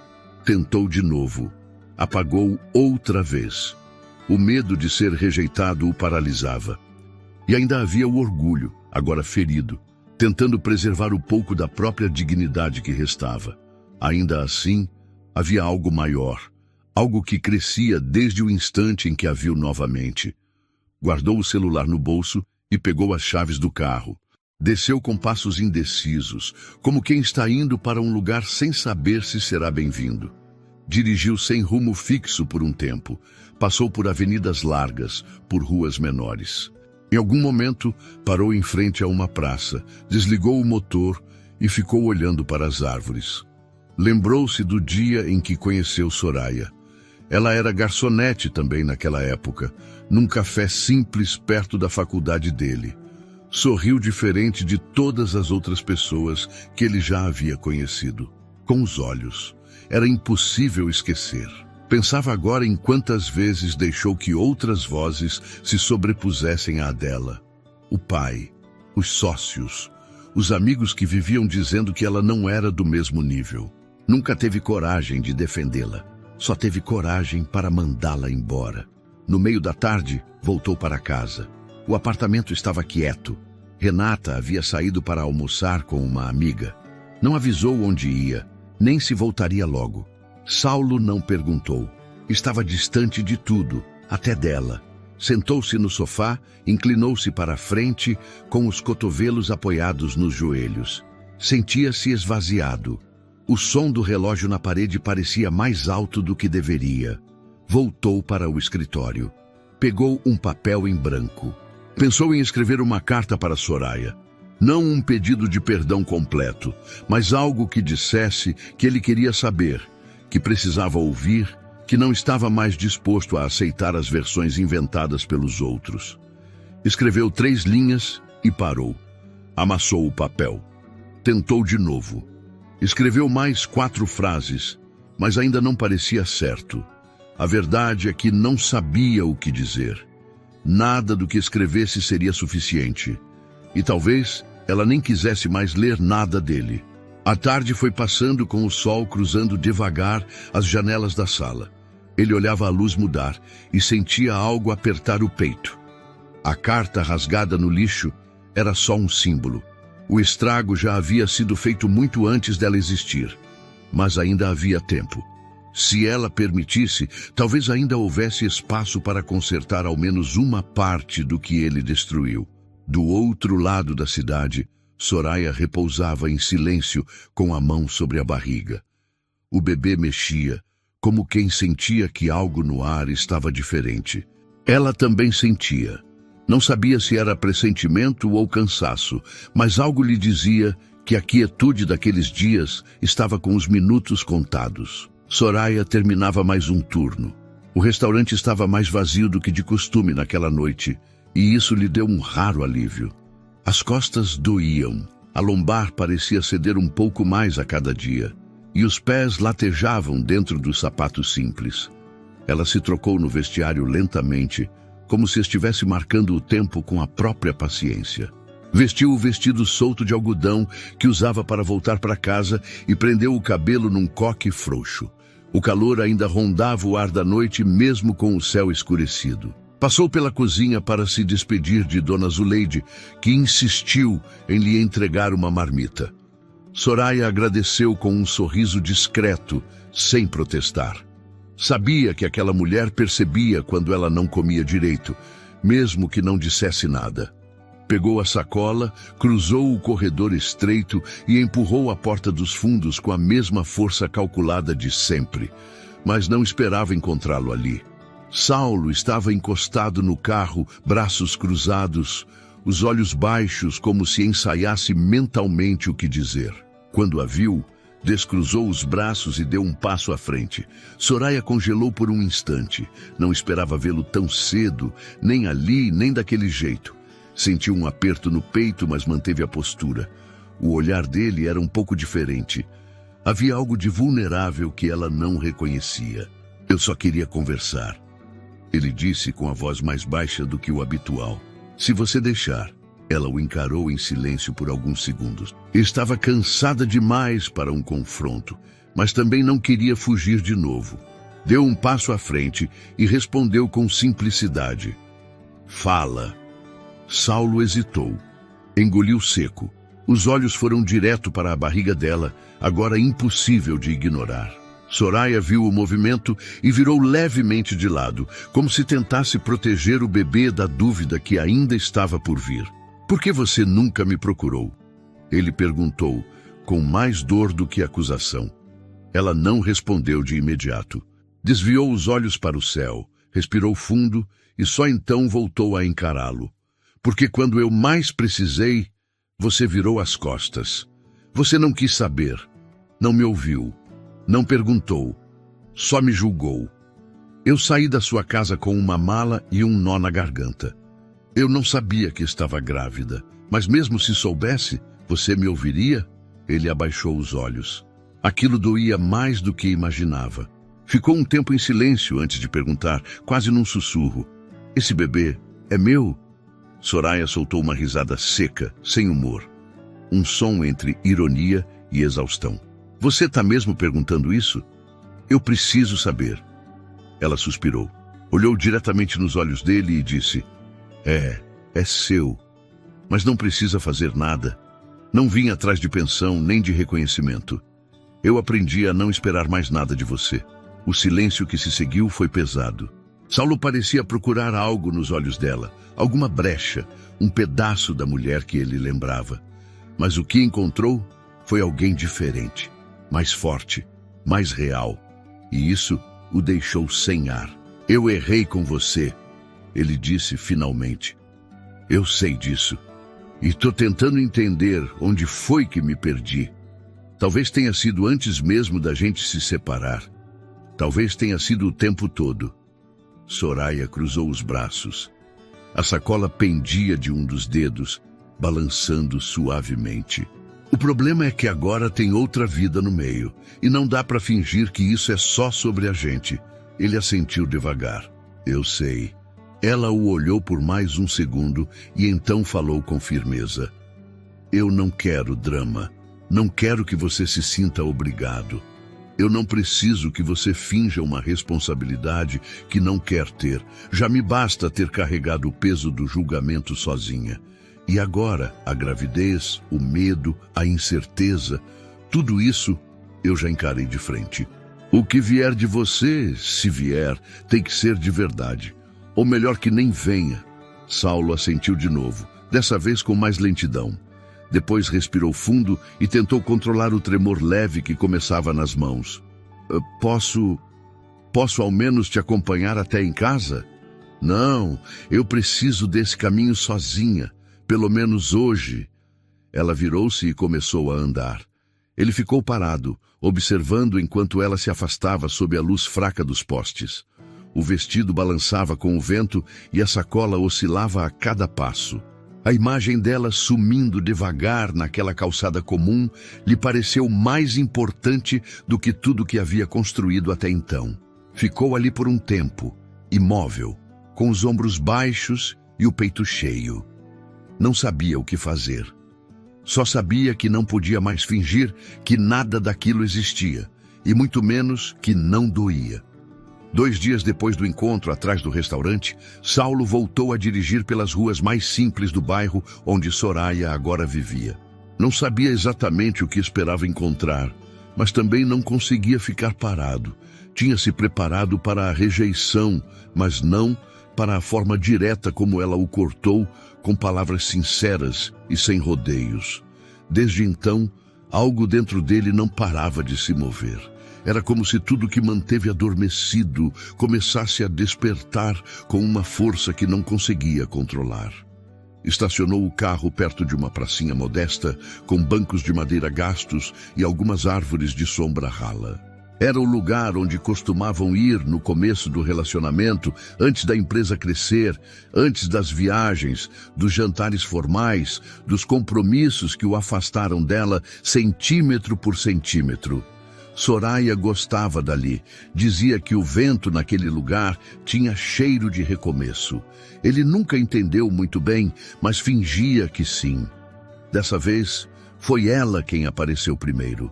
Tentou de novo. Apagou outra vez. O medo de ser rejeitado o paralisava. E ainda havia o orgulho, agora ferido, tentando preservar o pouco da própria dignidade que restava. Ainda assim, havia algo maior, algo que crescia desde o instante em que a viu novamente. Guardou o celular no bolso e pegou as chaves do carro. Desceu com passos indecisos, como quem está indo para um lugar sem saber se será bem-vindo. Dirigiu sem rumo fixo por um tempo. Passou por avenidas largas, por ruas menores. Em algum momento, parou em frente a uma praça, desligou o motor e ficou olhando para as árvores. Lembrou-se do dia em que conheceu Soraya. Ela era garçonete também naquela época, num café simples perto da faculdade dele. Sorriu diferente de todas as outras pessoas que ele já havia conhecido. Com os olhos. Era impossível esquecer. Pensava agora em quantas vezes deixou que outras vozes se sobrepusessem à dela. O pai, os sócios, os amigos que viviam dizendo que ela não era do mesmo nível. Nunca teve coragem de defendê-la. Só teve coragem para mandá-la embora. No meio da tarde, voltou para casa. O apartamento estava quieto. Renata havia saído para almoçar com uma amiga. Não avisou onde ia, nem se voltaria logo. Saulo não perguntou. Estava distante de tudo, até dela. Sentou-se no sofá, inclinou-se para a frente, com os cotovelos apoiados nos joelhos. Sentia-se esvaziado. O som do relógio na parede parecia mais alto do que deveria. Voltou para o escritório. Pegou um papel em branco. Pensou em escrever uma carta para Soraya. Não um pedido de perdão completo, mas algo que dissesse que ele queria saber, que precisava ouvir, que não estava mais disposto a aceitar as versões inventadas pelos outros. Escreveu 3 linhas e parou. Amassou o papel. Tentou de novo. Escreveu mais 4 frases, mas ainda não parecia certo. A verdade é que não sabia o que dizer. Nada do que escrevesse seria suficiente. E talvez ela nem quisesse mais ler nada dele. A tarde foi passando com o sol cruzando devagar as janelas da sala. Ele olhava a luz mudar e sentia algo apertar o peito. A carta rasgada no lixo era só um símbolo. O estrago já havia sido feito muito antes dela existir. Mas ainda havia tempo. Se ela permitisse, talvez ainda houvesse espaço para consertar ao menos uma parte do que ele destruiu. Do outro lado da cidade, Soraya repousava em silêncio com a mão sobre a barriga. O bebê mexia, como quem sentia que algo no ar estava diferente. Ela também sentia. Não sabia se era pressentimento ou cansaço, mas algo lhe dizia que a quietude daqueles dias estava com os minutos contados. Soraya terminava mais um turno. O restaurante estava mais vazio do que de costume naquela noite, e isso lhe deu um raro alívio. As costas doíam, a lombar parecia ceder um pouco mais a cada dia, e os pés latejavam dentro dos sapatos simples. Ela se trocou no vestiário lentamente, como se estivesse marcando o tempo com a própria paciência. Vestiu o vestido solto de algodão que usava para voltar para casa e prendeu o cabelo num coque frouxo. O calor ainda rondava o ar da noite, mesmo com o céu escurecido. Passou pela cozinha para se despedir de Dona Zuleide, que insistiu em lhe entregar uma marmita. Soraya agradeceu com um sorriso discreto, sem protestar. Sabia que aquela mulher percebia quando ela não comia direito, mesmo que não dissesse nada. Pegou a sacola, cruzou o corredor estreito e empurrou a porta dos fundos com a mesma força calculada de sempre, mas não esperava encontrá-lo ali. Saulo estava encostado no carro, braços cruzados, os olhos baixos como se ensaiasse mentalmente o que dizer. Quando a viu, Descruzou os braços e deu um passo à frente. Soraya congelou por um instante. Não esperava vê-lo tão cedo, nem ali, nem daquele jeito. Sentiu um aperto no peito, mas manteve a postura. O olhar dele era um pouco diferente. Havia algo de vulnerável que ela não reconhecia. Eu só queria conversar. Ele disse com a voz mais baixa do que o habitual. Se você deixar. Ela o encarou em silêncio por alguns segundos. Estava cansada demais para um confronto, mas também não queria fugir de novo. Deu um passo à frente e respondeu com simplicidade. Fala. Saulo hesitou. Engoliu seco. Os olhos foram direto para a barriga dela, agora impossível de ignorar. Soraya viu o movimento e virou levemente de lado, como se tentasse proteger o bebê da dúvida que ainda estava por vir. Por que você nunca me procurou? Ele perguntou, com mais dor do que acusação. Ela não respondeu de imediato. Desviou os olhos para o céu, respirou fundo e só então voltou a encará-lo. Porque quando eu mais precisei, você virou as costas. Você não quis saber, não me ouviu, não perguntou, só me julgou. Eu saí da sua casa com uma mala e um nó na garganta. Eu não sabia que estava grávida, mas mesmo se soubesse, você me ouviria? Ele abaixou os olhos. Aquilo doía mais do que imaginava. Ficou um tempo em silêncio antes de perguntar, quase num sussurro. Esse bebê é meu? Soraya soltou uma risada seca, sem humor. Um som entre ironia e exaustão. Você está mesmo perguntando isso? Eu preciso saber. Ela suspirou. Olhou diretamente nos olhos dele e disse... É seu. Mas não precisa fazer nada. Não vim atrás de pensão nem de reconhecimento. Eu aprendi a não esperar mais nada de você. O silêncio que se seguiu foi pesado. Saulo parecia procurar algo nos olhos dela, alguma brecha, um pedaço da mulher que ele lembrava. Mas o que encontrou foi alguém diferente, mais forte, mais real. E isso o deixou sem ar. Eu errei com você. Ele disse finalmente. Eu sei disso. E estou tentando entender onde foi que me perdi. Talvez tenha sido antes mesmo da gente se separar. Talvez tenha sido o tempo todo. Soraya cruzou os braços. A sacola pendia de um dos dedos, balançando suavemente. O problema é que agora tem outra vida no meio, e não dá para fingir que isso é só sobre a gente. Ele assentiu devagar. Eu sei. Ela o olhou por mais um segundo e então falou com firmeza. Eu não quero drama. Não quero que você se sinta obrigado. Eu não preciso que você finja uma responsabilidade que não quer ter. Já me basta ter carregado o peso do julgamento sozinha. E agora, a gravidez, o medo, a incerteza, tudo isso eu já encarei de frente. O que vier de você, se vier, tem que ser de verdade. Ou melhor que nem venha. Saulo assentiu de novo, dessa vez com mais lentidão. Depois respirou fundo e tentou controlar o tremor leve que começava nas mãos. Posso ao menos te acompanhar até em casa? Não, eu preciso desse caminho sozinha, pelo menos hoje. Ela virou-se e começou a andar. Ele ficou parado, observando enquanto ela se afastava sob a luz fraca dos postes. O vestido balançava com o vento e a sacola oscilava a cada passo. A imagem dela sumindo devagar naquela calçada comum lhe pareceu mais importante do que tudo que havia construído até então. Ficou ali por um tempo, imóvel, com os ombros baixos e o peito cheio. Não sabia o que fazer. Só sabia que não podia mais fingir que nada daquilo existia, e muito menos que não doía. 2 dias depois do encontro atrás do restaurante, Saulo voltou a dirigir pelas ruas mais simples do bairro onde Soraya agora vivia. Não sabia exatamente o que esperava encontrar, mas também não conseguia ficar parado. Tinha se preparado para a rejeição, mas não para a forma direta como ela o cortou, com palavras sinceras e sem rodeios. Desde então, algo dentro dele não parava de se mover. Era como se tudo que manteve adormecido começasse a despertar com uma força que não conseguia controlar. Estacionou o carro perto de uma pracinha modesta, com bancos de madeira gastos e algumas árvores de sombra rala. Era o lugar onde costumavam ir no começo do relacionamento, antes da empresa crescer, antes das viagens, dos jantares formais, dos compromissos que o afastaram dela centímetro por centímetro. Soraya gostava dali. Dizia que o vento naquele lugar tinha cheiro de recomeço. Ele nunca entendeu muito bem, mas fingia que sim. Dessa vez, foi ela quem apareceu primeiro.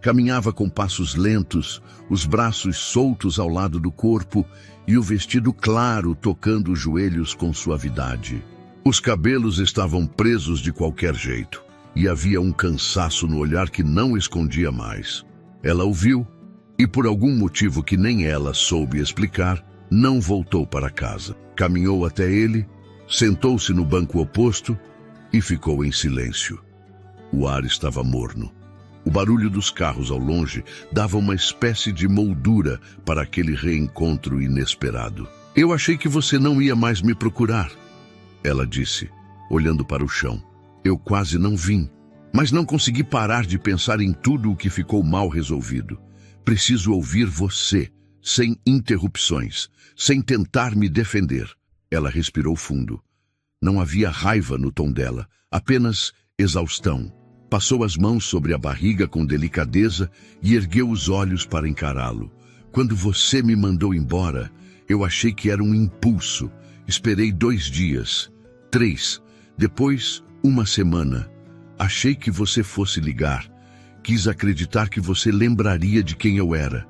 Caminhava com passos lentos, os braços soltos ao lado do corpo e o vestido claro tocando os joelhos com suavidade. Os cabelos estavam presos de qualquer jeito e havia um cansaço no olhar que não escondia mais. Ela o viu e, por algum motivo que nem ela soube explicar, não voltou para casa. Caminhou até ele, sentou-se no banco oposto e ficou em silêncio. O ar estava morno. O barulho dos carros ao longe dava uma espécie de moldura para aquele reencontro inesperado. Eu achei que você não ia mais me procurar, ela disse, olhando para o chão. Eu quase não vim, mas não consegui parar de pensar em tudo o que ficou mal resolvido. Preciso ouvir você, sem interrupções, sem tentar me defender. Ela respirou fundo. Não havia raiva no tom dela, apenas exaustão. Passou as mãos sobre a barriga com delicadeza e ergueu os olhos para encará-lo. Quando você me mandou embora, eu achei que era um impulso. Esperei 2 dias, 3, depois 1 semana. Achei que você fosse ligar. Quis acreditar que você lembraria de quem eu era.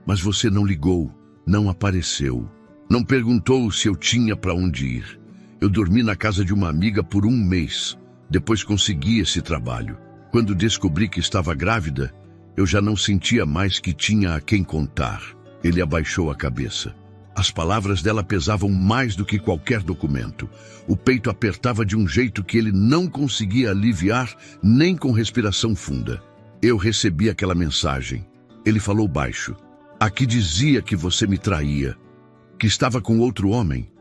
Mas você não ligou, não apareceu. Não perguntou se eu tinha para onde ir. Eu dormi na casa de uma amiga por 1 mês. Depois consegui esse trabalho. Quando descobri que estava grávida, eu já não sentia mais que tinha a quem contar. Ele abaixou a cabeça. As palavras dela pesavam mais do que qualquer documento. O peito apertava de um jeito que ele não conseguia aliviar nem com respiração funda. Eu recebi aquela mensagem. Ele falou baixo. Aqui dizia que você me traía, que estava com outro homem.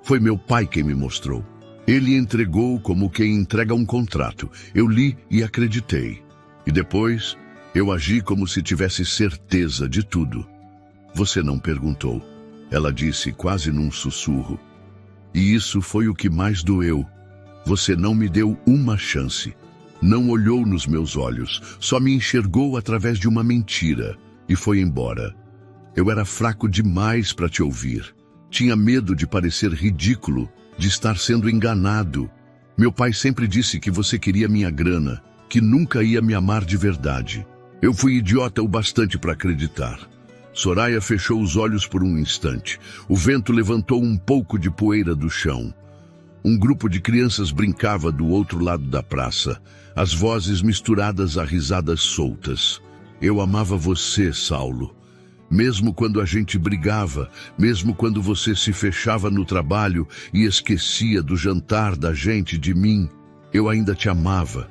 Foi meu pai quem me mostrou. Ele entregou como quem entrega um contrato. Eu li e acreditei. E depois, eu agi como se tivesse certeza de tudo. Você não perguntou. Ela disse quase num sussurro. E isso foi o que mais doeu. Você não me deu uma chance. Não olhou nos meus olhos. Só me enxergou através de uma mentira. E foi embora. Eu era fraco demais para te ouvir. Tinha medo de parecer ridículo, de estar sendo enganado. Meu pai sempre disse que você queria minha grana, que nunca ia me amar de verdade. Eu fui idiota o bastante para acreditar. Soraya fechou os olhos por um instante. O vento levantou um pouco de poeira do chão. Um grupo de crianças brincava do outro lado da praça, as vozes misturadas a risadas soltas. Eu amava você, Saulo. Mesmo quando a gente brigava, mesmo quando você se fechava no trabalho e esquecia do jantar da gente, de mim, eu ainda te amava.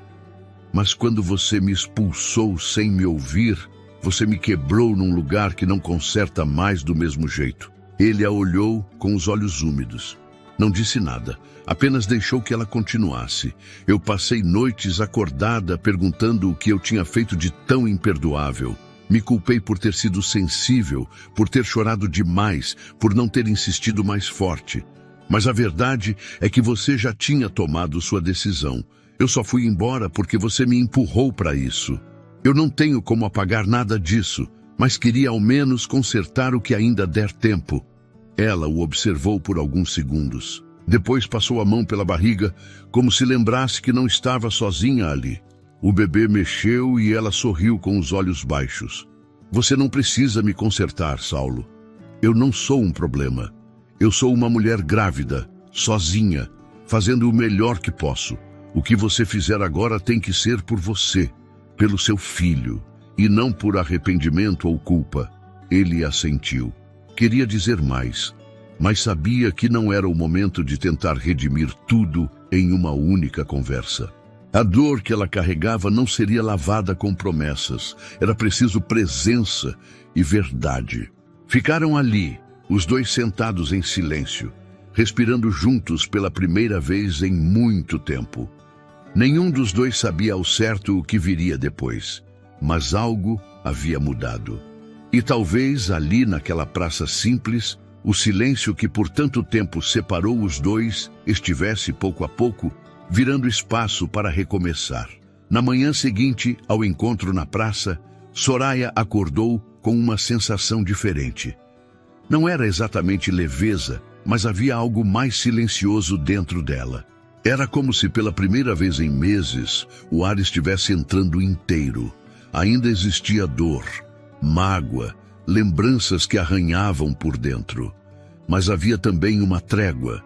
Mas quando você me expulsou sem me ouvir, você me quebrou num lugar que não conserta mais do mesmo jeito. Ele a olhou com os olhos úmidos. Não disse nada, apenas deixou que ela continuasse. Eu passei noites acordada perguntando o que eu tinha feito de tão imperdoável. Me culpei por ter sido sensível, por ter chorado demais, por não ter insistido mais forte. Mas a verdade é que você já tinha tomado sua decisão. Eu só fui embora porque você me empurrou para isso. Eu não tenho como apagar nada disso, mas queria ao menos consertar o que ainda der tempo. Ela o observou por alguns segundos. Depois passou a mão pela barriga, como se lembrasse que não estava sozinha ali. O bebê mexeu e ela sorriu com os olhos baixos. Você não precisa me consertar, Saulo. Eu não sou um problema. Eu sou uma mulher grávida, sozinha, fazendo o melhor que posso. O que você fizer agora tem que ser por você, pelo seu filho, e não por arrependimento ou culpa. Ele assentiu. Queria dizer mais, mas sabia que não era o momento de tentar redimir tudo em uma única conversa. A dor que ela carregava não seria lavada com promessas. Era preciso presença e verdade. Ficaram ali, os dois sentados em silêncio, respirando juntos pela primeira vez em muito tempo. Nenhum dos dois sabia ao certo o que viria depois, mas algo havia mudado. E talvez ali naquela praça simples, o silêncio que por tanto tempo separou os dois estivesse pouco a pouco virando espaço para recomeçar. Na manhã seguinte, ao encontro na praça, Soraya acordou com uma sensação diferente. Não era exatamente leveza, mas havia algo mais silencioso dentro dela. Era como se pela primeira vez em meses o ar estivesse entrando inteiro. Ainda existia dor, mágoa, lembranças que arranhavam por dentro. Mas havia também uma trégua,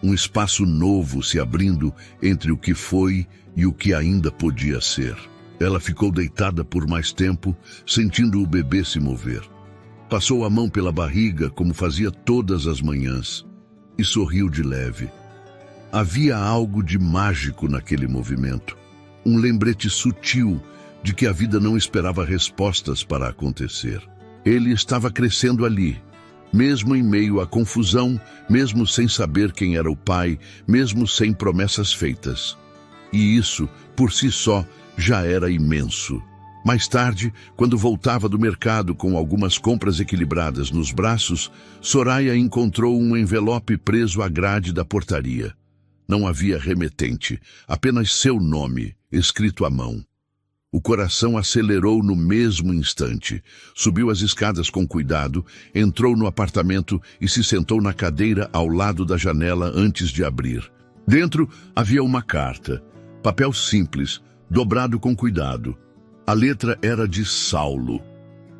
um espaço novo se abrindo entre o que foi e o que ainda podia ser. Ela ficou deitada por mais tempo, sentindo o bebê se mover. Passou a mão pela barriga, como fazia todas as manhãs, e sorriu de leve. Havia algo de mágico naquele movimento, um lembrete sutil de que a vida não esperava respostas para acontecer. Ele estava crescendo ali, mesmo em meio à confusão, mesmo sem saber quem era o pai, mesmo sem promessas feitas. E isso, por si só, já era imenso. Mais tarde, quando voltava do mercado com algumas compras equilibradas nos braços, Soraya encontrou um envelope preso à grade da portaria. Não havia remetente, apenas seu nome, escrito à mão. O coração acelerou no mesmo instante. Subiu as escadas com cuidado, entrou no apartamento e se sentou na cadeira ao lado da janela antes de abrir. Dentro havia uma carta, papel simples, dobrado com cuidado. A letra era de Saulo.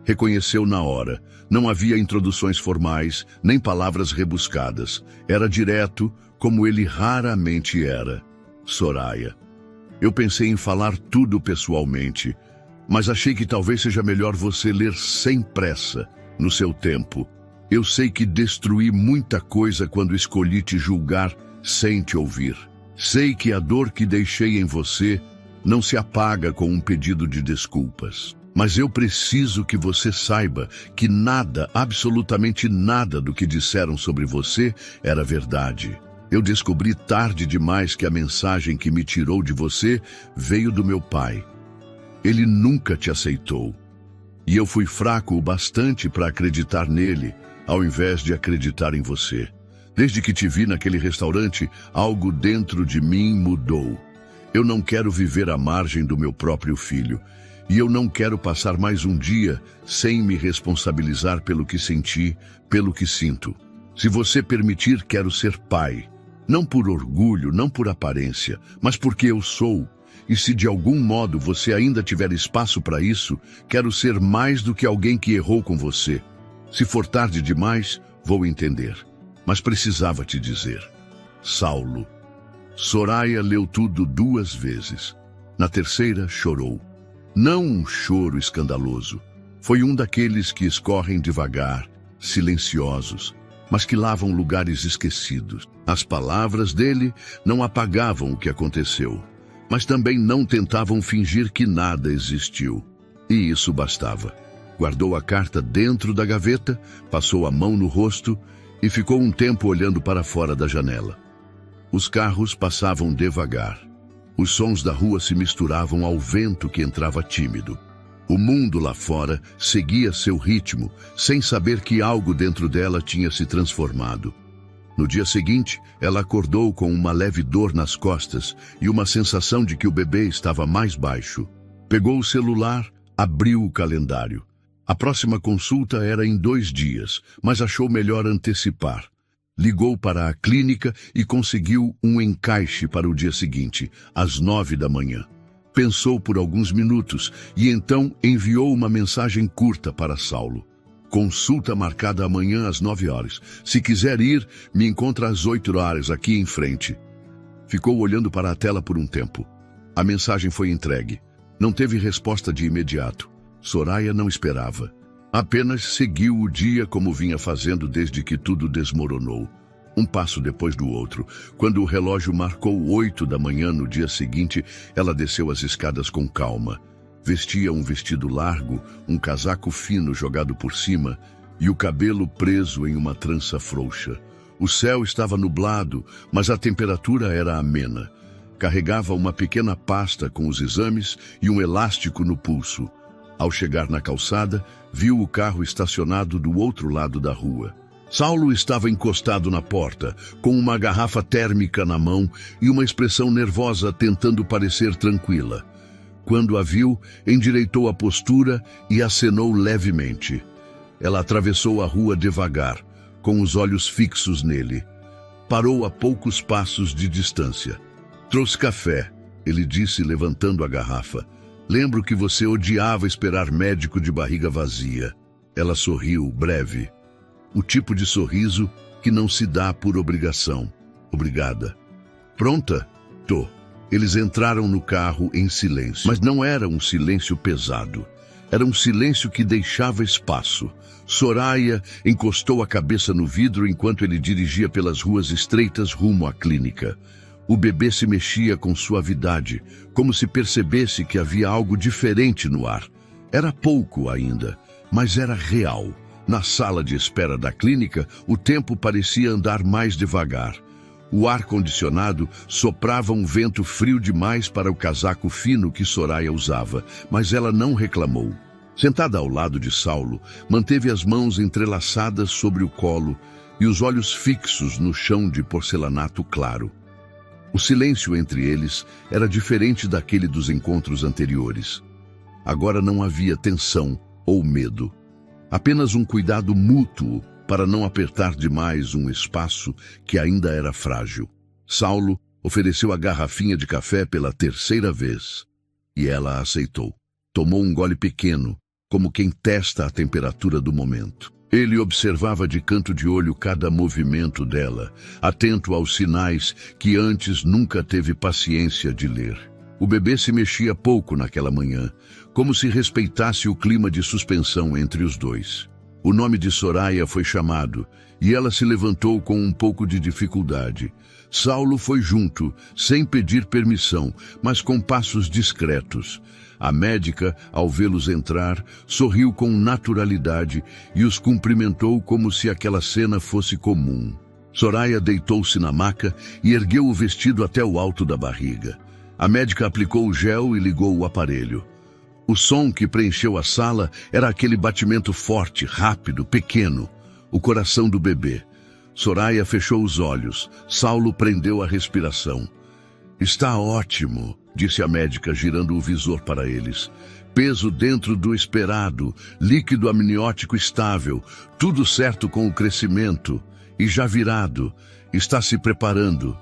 Reconheceu na hora. Não havia introduções formais, nem palavras rebuscadas. Era direto, como ele raramente era. Soraya. Eu pensei em falar tudo pessoalmente, mas achei que talvez seja melhor você ler sem pressa, no seu tempo. Eu sei que destruí muita coisa quando escolhi te julgar sem te ouvir. Sei que a dor que deixei em você não se apaga com um pedido de desculpas. Mas eu preciso que você saiba que nada, absolutamente nada do que disseram sobre você era verdade. Eu descobri tarde demais que a mensagem que me tirou de você veio do meu pai. Ele nunca te aceitou. E eu fui fraco o bastante para acreditar nele, ao invés de acreditar em você. Desde que te vi naquele restaurante, algo dentro de mim mudou. Eu não quero viver à margem do meu próprio filho. E eu não quero passar mais um dia sem me responsabilizar pelo que senti, pelo que sinto. Se você permitir, quero ser pai. Não por orgulho, não por aparência, mas porque eu sou. E se de algum modo você ainda tiver espaço para isso, quero ser mais do que alguém que errou com você. Se for tarde demais, vou entender. Mas precisava te dizer. Saulo. Soraya leu tudo 2 vezes. Na terceira, chorou. Não um choro escandaloso. Foi um daqueles que escorrem devagar, silenciosos, mas que lavam lugares esquecidos. As palavras dele não apagavam o que aconteceu, mas também não tentavam fingir que nada existiu. E isso bastava. Guardou a carta dentro da gaveta, passou a mão no rosto e ficou um tempo olhando para fora da janela. Os carros passavam devagar. Os sons da rua se misturavam ao vento que entrava tímido. O mundo lá fora seguia seu ritmo, sem saber que algo dentro dela tinha se transformado. No dia seguinte, ela acordou com uma leve dor nas costas e uma sensação de que o bebê estava mais baixo. Pegou o celular, abriu o calendário. A próxima consulta era em 2 dias, mas achou melhor antecipar. Ligou para a clínica e conseguiu um encaixe para o dia seguinte, às 9 da manhã. Pensou por alguns minutos e então enviou uma mensagem curta para Saulo. Consulta marcada amanhã às 9 horas. Se quiser ir, me encontra às 8 horas aqui em frente. Ficou olhando para a tela por um tempo. A mensagem foi entregue. Não teve resposta de imediato. Soraya não esperava. Apenas seguiu o dia como vinha fazendo desde que tudo desmoronou. Um passo depois do outro. Quando o relógio marcou 8 da manhã no dia seguinte, ela desceu as escadas com calma. Vestia um vestido largo, um casaco fino jogado por cima e o cabelo preso em uma trança frouxa. O céu estava nublado, mas a temperatura era amena. Carregava uma pequena pasta com os exames e um elástico no pulso. Ao chegar na calçada, viu o carro estacionado do outro lado da rua. Saulo estava encostado na porta, com uma garrafa térmica na mão e uma expressão nervosa tentando parecer tranquila. Quando a viu, endireitou a postura e acenou levemente. Ela atravessou a rua devagar, com os olhos fixos nele. Parou a poucos passos de distância. "Trouxe café", ele disse, levantando a garrafa. "Lembro que você odiava esperar médico de barriga vazia." Ela sorriu, breve. O tipo de sorriso que não se dá por obrigação. "Obrigada." "Pronta?" "Tô." Eles entraram no carro em silêncio, mas não era um silêncio pesado. Era um silêncio que deixava espaço. Soraya encostou a cabeça no vidro enquanto ele dirigia pelas ruas estreitas rumo à clínica. O bebê se mexia com suavidade, como se percebesse que havia algo diferente no ar. Era pouco ainda, mas era real. Na sala de espera da clínica, o tempo parecia andar mais devagar. O ar-condicionado soprava um vento frio demais para o casaco fino que Soraya usava, mas ela não reclamou. Sentada ao lado de Saulo, manteve as mãos entrelaçadas sobre o colo e os olhos fixos no chão de porcelanato claro. O silêncio entre eles era diferente daquele dos encontros anteriores. Agora não havia tensão ou medo. Apenas um cuidado mútuo para não apertar demais um espaço que ainda era frágil. Saulo ofereceu a garrafinha de café pela terceira vez, e ela aceitou. Tomou um gole pequeno, como quem testa a temperatura do momento. Ele observava de canto de olho cada movimento dela, atento aos sinais que antes nunca teve paciência de ler. O bebê se mexia pouco naquela manhã, como se respeitasse o clima de suspensão entre os dois. O nome de Soraya foi chamado, e ela se levantou com um pouco de dificuldade. Saulo foi junto, sem pedir permissão, mas com passos discretos. A médica, ao vê-los entrar, sorriu com naturalidade e os cumprimentou como se aquela cena fosse comum. Soraya deitou-se na maca e ergueu o vestido até o alto da barriga. A médica aplicou o gel e ligou o aparelho. O som que preencheu a sala era aquele batimento forte, rápido, pequeno. O coração do bebê. Soraya fechou os olhos. Saulo prendeu a respiração. "Está ótimo", disse a médica, girando o visor para eles. "Peso dentro do esperado, líquido amniótico estável, tudo certo com o crescimento. E já virado. Está se preparando."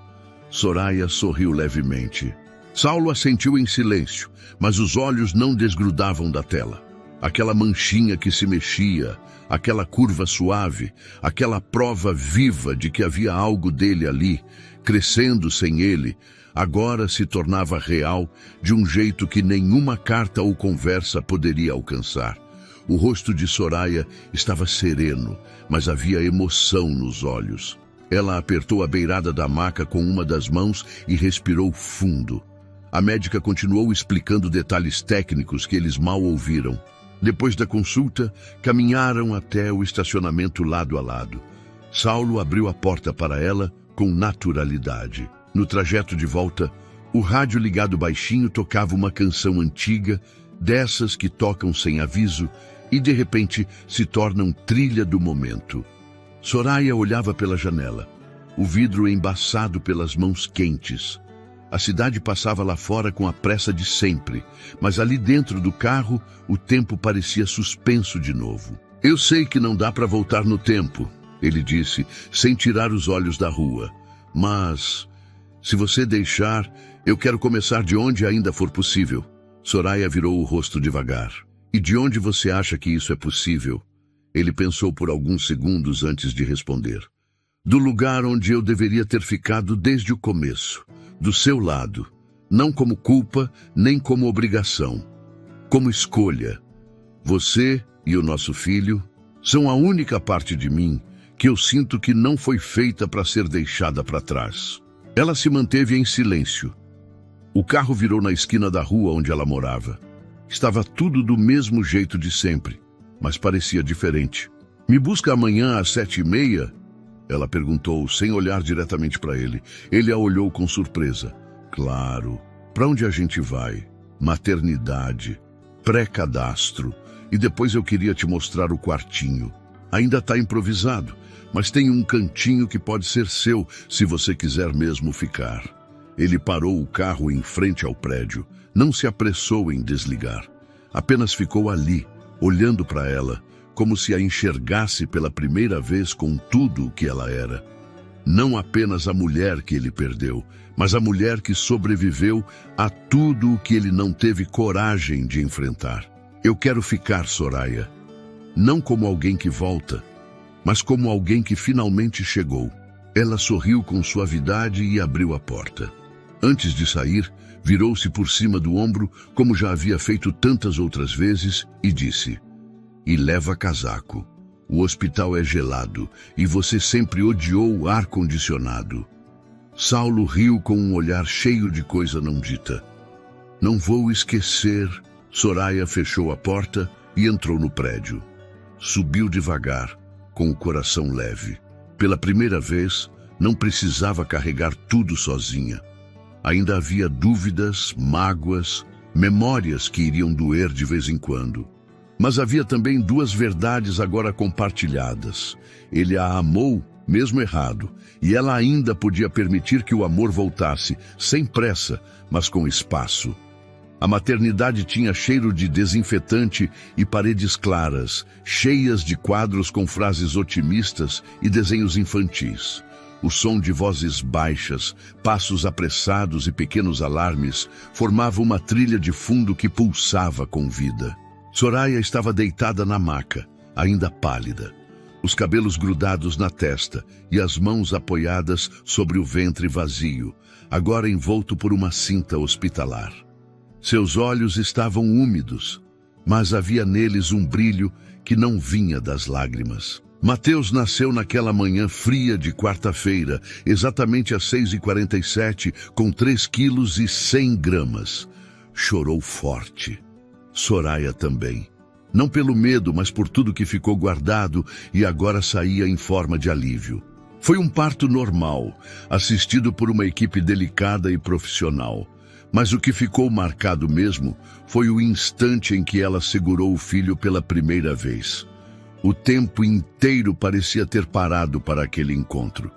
Soraya sorriu levemente. Saulo assentiu em silêncio, mas os olhos não desgrudavam da tela. Aquela manchinha que se mexia, aquela curva suave, aquela prova viva de que havia algo dele ali, crescendo sem ele, agora se tornava real de um jeito que nenhuma carta ou conversa poderia alcançar. O rosto de Soraya estava sereno, mas havia emoção nos olhos. Ela apertou a beirada da maca com uma das mãos e respirou fundo. A médica continuou explicando detalhes técnicos que eles mal ouviram. Depois da consulta, caminharam até o estacionamento lado a lado. Saulo abriu a porta para ela com naturalidade. No trajeto de volta, o rádio ligado baixinho tocava uma canção antiga, dessas que tocam sem aviso e de repente se tornam trilha do momento. Soraya olhava pela janela, o vidro embaçado pelas mãos quentes. A cidade passava lá fora com a pressa de sempre, mas ali dentro do carro o tempo parecia suspenso de novo. "Eu sei que não dá para voltar no tempo", ele disse, sem tirar os olhos da rua. "Mas, se você deixar, eu quero começar de onde ainda for possível." Soraya virou o rosto devagar. "E de onde você acha que isso é possível?" Ele pensou por alguns segundos antes de responder. "Do lugar onde eu deveria ter ficado desde o começo. Do seu lado, não como culpa, nem como obrigação, como escolha. Você e o nosso filho são a única parte de mim que eu sinto que não foi feita para ser deixada para trás." Ela se manteve em silêncio. O carro virou na esquina da rua onde ela morava. Estava tudo do mesmo jeito de sempre, mas parecia diferente. "Me busca amanhã às 7h30? Ela perguntou, sem olhar diretamente para ele. Ele a olhou com surpresa. Claro. Para onde a gente vai? Maternidade, pré-cadastro. E depois eu queria te mostrar o quartinho. Ainda está improvisado, mas tem um cantinho que pode ser seu, se você quiser mesmo ficar. Ele parou o carro em frente ao prédio. Não se apressou em desligar. Apenas ficou ali, olhando para ela, como se a enxergasse pela primeira vez com tudo o que ela era. Não apenas a mulher que ele perdeu, mas a mulher que sobreviveu a tudo o que ele não teve coragem de enfrentar. Eu quero ficar, Soraya. Não como alguém que volta, mas como alguém que finalmente chegou. Ela sorriu com suavidade e abriu a porta. Antes de sair, virou-se por cima do ombro, como já havia feito tantas outras vezes, e disse: "E leva casaco. O hospital é gelado, e você sempre odiou o ar-condicionado." Saulo riu com um olhar cheio de coisa não dita. "Não vou esquecer." Soraya fechou a porta e entrou no prédio. Subiu devagar, com o coração leve. Pela primeira vez, não precisava carregar tudo sozinha. Ainda havia dúvidas, mágoas, memórias que iriam doer de vez em quando. Mas havia também duas verdades agora compartilhadas. Ele a amou, mesmo errado, e ela ainda podia permitir que o amor voltasse, sem pressa, mas com espaço. A maternidade tinha cheiro de desinfetante e paredes claras, cheias de quadros com frases otimistas e desenhos infantis. O som de vozes baixas, passos apressados e pequenos alarmes formava uma trilha de fundo que pulsava com vida. Soraya estava deitada na maca, ainda pálida, os cabelos grudados na testa e as mãos apoiadas sobre o ventre vazio, agora envolto por uma cinta hospitalar. Seus olhos estavam úmidos, mas havia neles um brilho que não vinha das lágrimas. Mateus nasceu naquela manhã fria de quarta-feira, exatamente às 6h47, com 3 quilos e 100 gramas. Chorou forte. Soraya também. Não pelo medo, mas por tudo que ficou guardado e agora saía em forma de alívio. Foi um parto normal, assistido por uma equipe delicada e profissional. Mas o que ficou marcado mesmo foi o instante em que ela segurou o filho pela primeira vez. O tempo inteiro parecia ter parado para aquele encontro.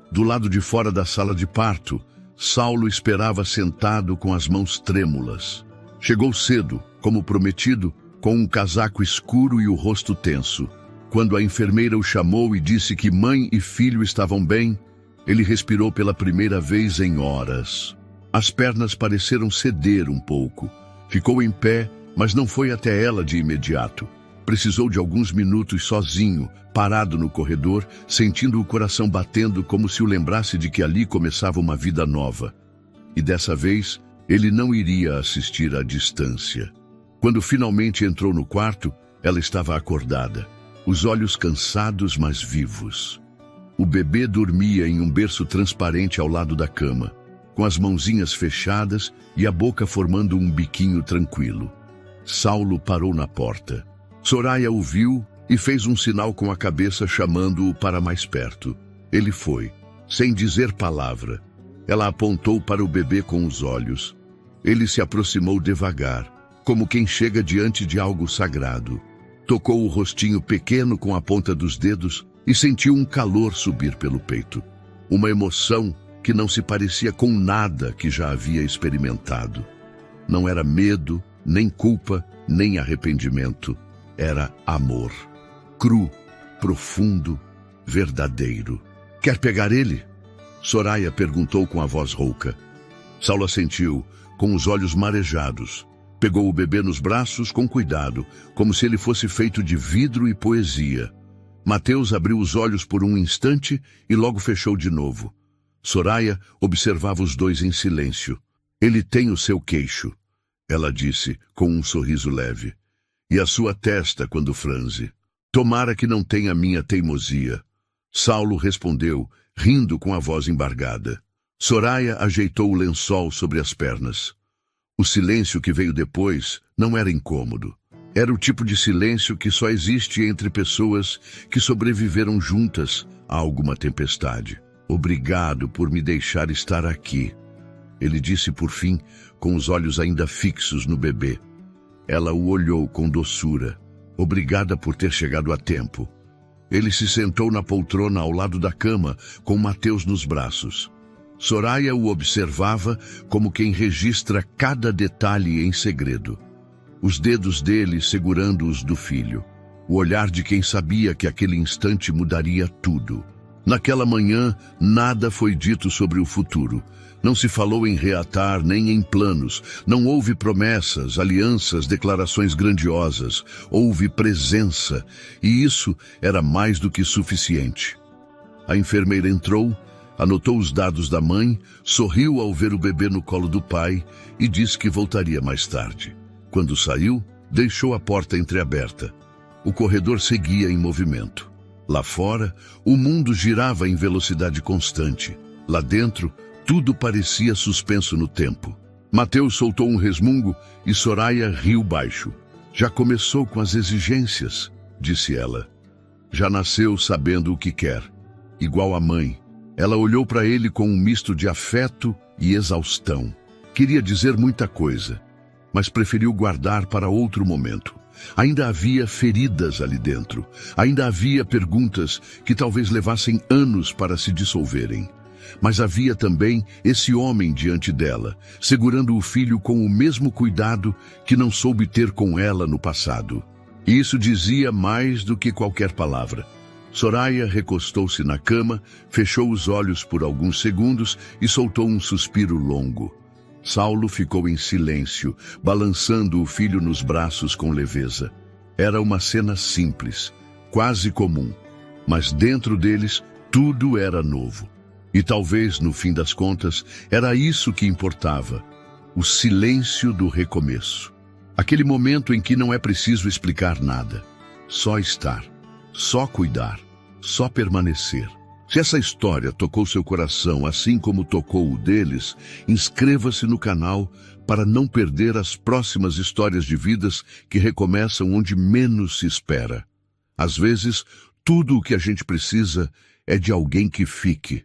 Do lado de fora da sala de parto, Saulo esperava sentado com as mãos trêmulas. Chegou cedo, como prometido, com um casaco escuro e o rosto tenso. Quando a enfermeira o chamou e disse que mãe e filho estavam bem, ele respirou pela primeira vez em horas. As pernas pareceram ceder um pouco. Ficou em pé, mas não foi até ela de imediato. Precisou de alguns minutos sozinho, parado no corredor, sentindo o coração batendo como se o lembrasse de que ali começava uma vida nova. E dessa vez, ele não iria assistir à distância. Quando finalmente entrou no quarto, ela estava acordada, os olhos cansados, mas vivos. O bebê dormia em um berço transparente ao lado da cama, com as mãozinhas fechadas e a boca formando um biquinho tranquilo. Saulo parou na porta. Soraya o viu e fez um sinal com a cabeça chamando-o para mais perto. Ele foi, sem dizer palavra. Ela apontou para o bebê com os olhos. Ele se aproximou devagar, como quem chega diante de algo sagrado. Tocou o rostinho pequeno com a ponta dos dedos e sentiu um calor subir pelo peito. Uma emoção que não se parecia com nada que já havia experimentado. Não era medo, nem culpa, nem arrependimento. Era amor. Cru, profundo, verdadeiro. "Quer pegar ele?" Soraya perguntou com a voz rouca. Saulo assentiu, com os olhos marejados. Pegou o bebê nos braços com cuidado, como se ele fosse feito de vidro e poesia. Mateus abriu os olhos por um instante e logo fechou de novo. Soraya observava os dois em silêncio. "Ele tem o seu queixo," ela disse, com um sorriso leve. "E a sua testa quando franze. Tomara que não tenha minha teimosia." Saulo respondeu, rindo com a voz embargada. Soraya ajeitou o lençol sobre as pernas. O silêncio que veio depois não era incômodo. Era o tipo de silêncio que só existe entre pessoas que sobreviveram juntas, Há alguma tempestade. Obrigado por me deixar estar aqui. Ele disse por fim, com os olhos ainda fixos no bebê. Ela o olhou com doçura. Obrigada por ter chegado a tempo. Ele se sentou na poltrona ao lado da cama, com Mateus nos braços. Soraya o observava como quem registra cada detalhe em segredo. Os dedos dele segurando os do filho. O olhar de quem sabia que aquele instante mudaria tudo. Naquela manhã, nada foi dito sobre o futuro. Não se falou em reatar nem em planos. Não houve promessas, alianças, declarações grandiosas. Houve presença, e isso era mais do que suficiente. A enfermeira entrou, anotou os dados da mãe, sorriu ao ver o bebê no colo do pai e disse que voltaria mais tarde. Quando saiu, deixou a porta entreaberta. O corredor seguia em movimento. Lá fora, o mundo girava em velocidade constante. Lá dentro, tudo parecia suspenso no tempo. Mateus soltou um resmungo e Soraya riu baixo. Já começou com as exigências, disse ela. Já nasceu sabendo o que quer. Igual a mãe. Ela olhou para ele com um misto de afeto e exaustão. Queria dizer muita coisa, mas preferiu guardar para outro momento. Ainda havia feridas ali dentro. Ainda havia perguntas que talvez levassem anos para se dissolverem. Mas havia também esse homem diante dela, segurando o filho com o mesmo cuidado que não soube ter com ela no passado. E isso dizia mais do que qualquer palavra. Soraya recostou-se na cama, fechou os olhos por alguns segundos e soltou um suspiro longo. Saulo ficou em silêncio, balançando o filho nos braços com leveza. Era uma cena simples, quase comum, mas dentro deles tudo era novo. E talvez, no fim das contas, era isso que importava, o silêncio do recomeço. Aquele momento em que não é preciso explicar nada, só estar, só cuidar, só permanecer. Se essa história tocou seu coração assim como tocou o deles, inscreva-se no canal para não perder as próximas histórias de vidas que recomeçam onde menos se espera. Às vezes, tudo o que a gente precisa é de alguém que fique.